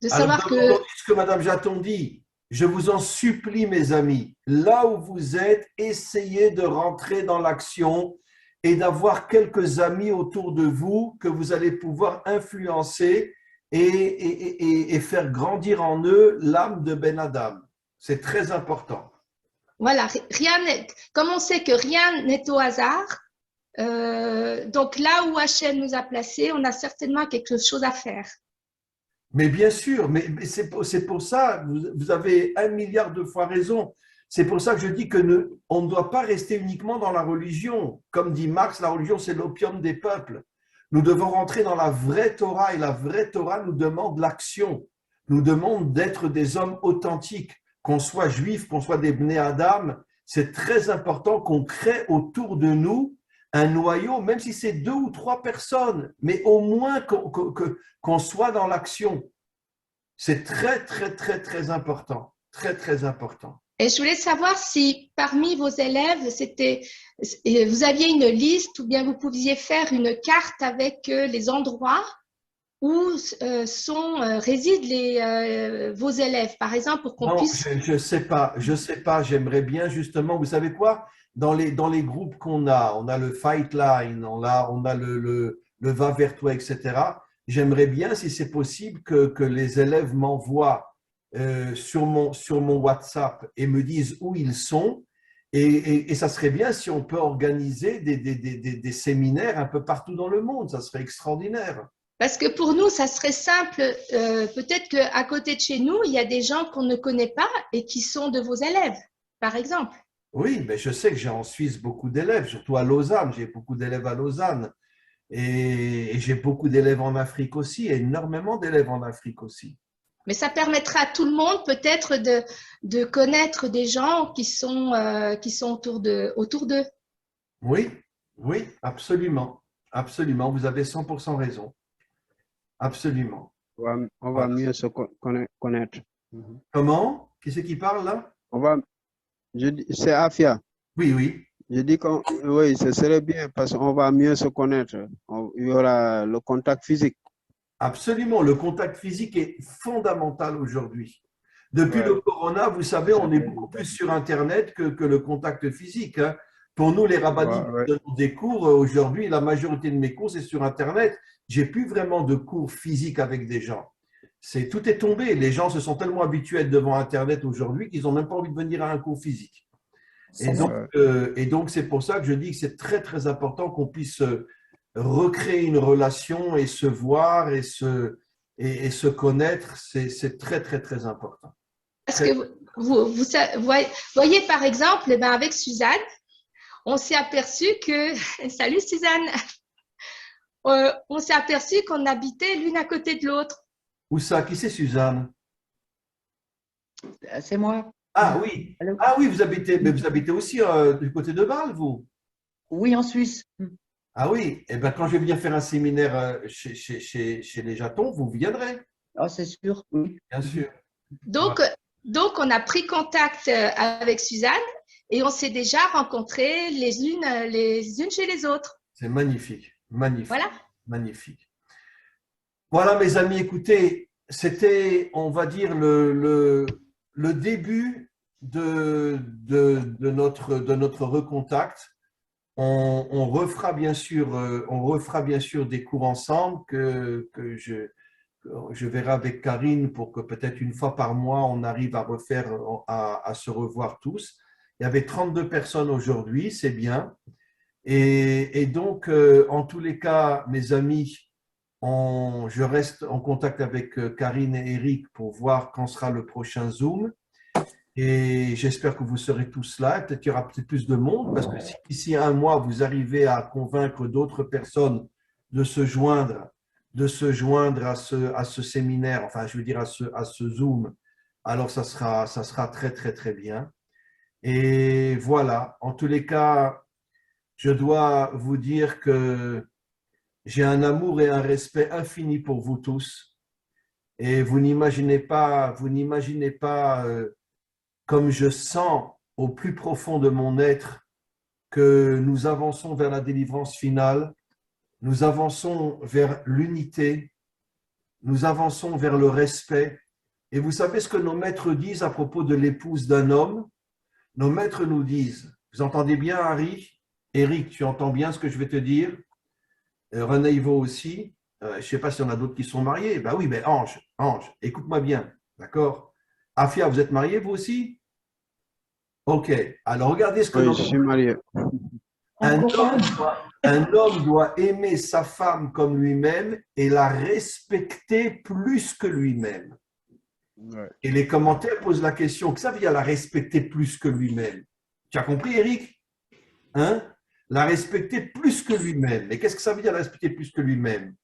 de savoir que… Ce que Madame Jaton dit, je vous en supplie, mes amis, là où vous êtes, essayez de rentrer dans l'action et d'avoir quelques amis autour de vous que vous allez pouvoir influencer et faire grandir en eux l'âme de Ben Adam. C'est très important. Voilà, comme on sait que rien n'est au hasard, donc là où Hachem nous a placés, on a certainement quelque chose à faire. Mais bien sûr, mais c'est pour ça, vous avez 1 milliard de fois raison. C'est pour ça que je dis que on ne doit pas rester uniquement dans la religion. Comme dit Marx, la religion, c'est l'opium des peuples. Nous devons rentrer dans la vraie Torah et la vraie Torah nous demande l'action, nous demande d'être des hommes authentiques, qu'on soit juif, qu'on soit des Bnei Adam. C'est très important qu'on crée autour de nous un noyau, même si c'est 2 ou 3 personnes, mais au moins qu'on soit dans l'action. C'est très important, très important. Et je voulais savoir si parmi vos élèves, vous aviez une liste ou bien vous pouviez faire une carte avec les endroits où résident vos élèves, par exemple, pour qu'on puisse… Je sais pas. J'aimerais bien justement, vous savez quoi, dans les groupes qu'on a, on a le Fight Line, on a le Va vers toi, etc. J'aimerais bien, si c'est possible, que les élèves m'envoient sur mon WhatsApp et me disent où ils sont. Et ça serait bien si on peut organiser des séminaires un peu partout dans le monde. Ça serait extraordinaire. Parce que pour nous, ça serait simple. Peut-être qu'à côté de chez nous, il y a des gens qu'on ne connaît pas et qui sont de vos élèves, par exemple. Oui, mais je sais que j'ai en Suisse beaucoup d'élèves, surtout à Lausanne. J'ai beaucoup d'élèves à Lausanne. Et j'ai beaucoup d'élèves en Afrique aussi, énormément d'élèves en Afrique aussi. Mais ça permettra à tout le monde peut-être de connaître des gens qui sont autour d'eux. Oui, absolument. Absolument, vous avez 100% raison. Absolument. On va mieux se connaître. Comment? Qui c'est qui parle là? C'est Afia. Oui. Je dis que oui, ce serait bien parce qu'on va mieux se connaître. Il y aura le contact physique. Absolument, le contact physique est fondamental aujourd'hui. Depuis le corona, vous savez, on est beaucoup plus sur Internet que le contact physique. Hein. Pour nous, les rabbiniques qui donnent des cours, aujourd'hui, la majorité de mes cours, c'est sur Internet. J'ai plus vraiment de cours physiques avec des gens. Tout est tombé. Les gens se sont tellement habitués à être devant Internet aujourd'hui qu'ils n'ont même pas envie de venir à un cours physique. Et donc, c'est pour ça que je dis que c'est très important qu'on puisse recréer une relation et se voir et se connaître. C'est très important. Parce que vous voyez, par exemple, avec Suzanne, on s'est aperçu que… Salut Suzanne! On s'est aperçu qu'on habitait l'une à côté de l'autre. Où ça? Qui c'est Suzanne? C'est moi. Ah oui. Allô? Ah oui, vous habitez aussi du côté de Bâle, vous? Oui, en Suisse. Ah oui. Eh bien, quand je vais venir faire un séminaire chez les Jatons, vous viendrez. Ah, c'est sûr, oui. Bien sûr. Donc, on a pris contact avec Suzanne et on s'est déjà rencontrés les unes chez les autres. C'est magnifique, magnifique, Voilà. magnifique. Voilà, mes amis, écoutez, c'était, on va dire, le début de notre recontact. On refera bien sûr des cours ensemble que je verrai avec Karine pour que peut-être une fois par mois, on arrive à refaire, à se revoir tous. Il y avait 32 personnes aujourd'hui, c'est bien. Et donc, en tous les cas, mes amis, je reste en contact avec Karine et Eric pour voir quand sera le prochain Zoom. Et j'espère que vous serez tous là. Peut-être qu'il y aura peut-être plus de monde, parce que si d'ici un mois, vous arrivez à convaincre d'autres personnes de se joindre à ce séminaire, enfin, je veux dire à ce Zoom, alors ça sera très, très, très bien. Et voilà, en tous les cas, je dois vous dire que j'ai un amour et un respect infini pour vous tous. Et vous n'imaginez pas comme je sens au plus profond de mon être que nous avançons vers la délivrance finale, nous avançons vers l'unité, nous avançons vers le respect. Et vous savez ce que nos maîtres disent à propos de l'épouse d'un homme? Nos maîtres nous disent, vous entendez bien Harry? Eric, tu entends bien ce que je vais te dire? René Ivo aussi. Je ne sais pas s'il y en a d'autres qui sont mariés. Ben oui, mais Ange, écoute-moi bien, d'accord? Afia, vous êtes marié vous aussi? Ok, alors regardez ce que Oui, je suis marié. Un homme doit aimer sa femme comme lui-même et la respecter plus que lui-même. Ouais. Et les commentaires posent la question, que ça veut dire la respecter plus que lui-même? Tu as compris, Eric? Hein? La respecter plus que lui-même. Mais qu'est-ce que ça veut dire la respecter plus que lui-même?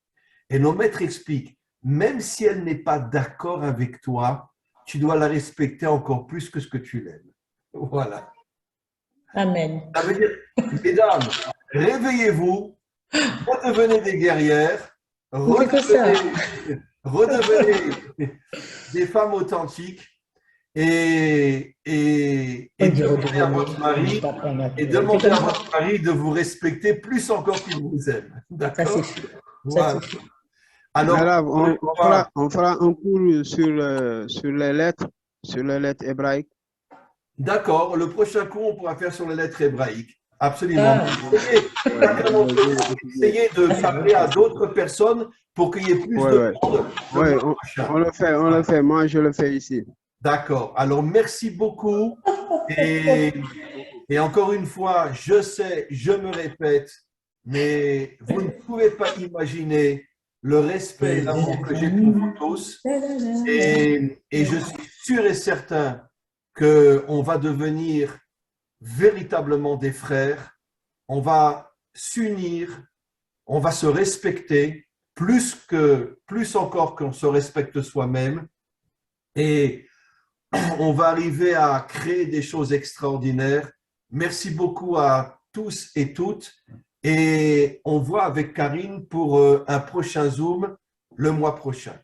Et nos maîtres expliquent, même si elle n'est pas d'accord avec toi, tu dois la respecter encore plus que ce que tu l'aimes. Voilà. Amen. Ça veut dire, mesdames, réveillez-vous, redevenez des guerrières, redevenez des femmes authentiques et demandez à votre mari de vous respecter plus encore qu'il vous aime. D'accord? Voilà. Alors, on fera un cours sur les lettres hébraïques. D'accord, le prochain cours, on pourra faire sur les lettres hébraïques. Absolument. Essayez de parler à d'autres personnes pour qu'il y ait plus de monde. Oui, on le fait. Moi, je le fais ici. D'accord. Alors, merci beaucoup. Et encore une fois, je sais, je me répète, mais vous ne pouvez pas imaginer le respect et l'amour que j'ai pour vous tous. Et je suis sûr et certain qu'on va devenir véritablement des frères, on va s'unir, on va se respecter, plus encore qu'on se respecte soi-même, et on va arriver à créer des choses extraordinaires. Merci beaucoup à tous et toutes, et on voit avec Karine pour un prochain Zoom le mois prochain.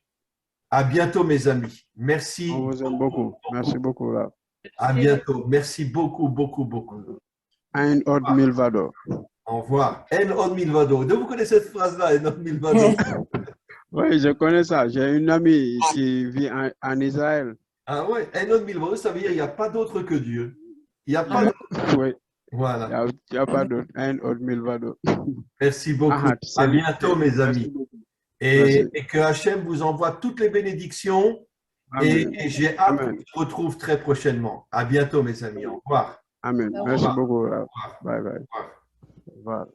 À bientôt mes amis. Merci. On vous aime beaucoup. Merci beaucoup. Là. À bientôt. Merci beaucoup, beaucoup, beaucoup. Ein od milvado. Au revoir. En od milvado. Donc, vous connaissez cette phrase-là, en od milvado? Oui, je connais ça. J'ai une amie qui vit en Israël. Ah ouais, en od milvado, ça veut dire qu'il n'y a pas d'autre que Dieu. Il n'y a pas d'autre. Oui. Voilà. Il n'y a pas d'autre. En od milvado. Merci beaucoup. À bientôt, mes amis. Et que Hachem vous envoie toutes les bénédictions. Et j'ai hâte qu'on se retrouve très prochainement. À bientôt, mes amis. Au revoir. Amen. Merci beaucoup. Bye bye. Au revoir.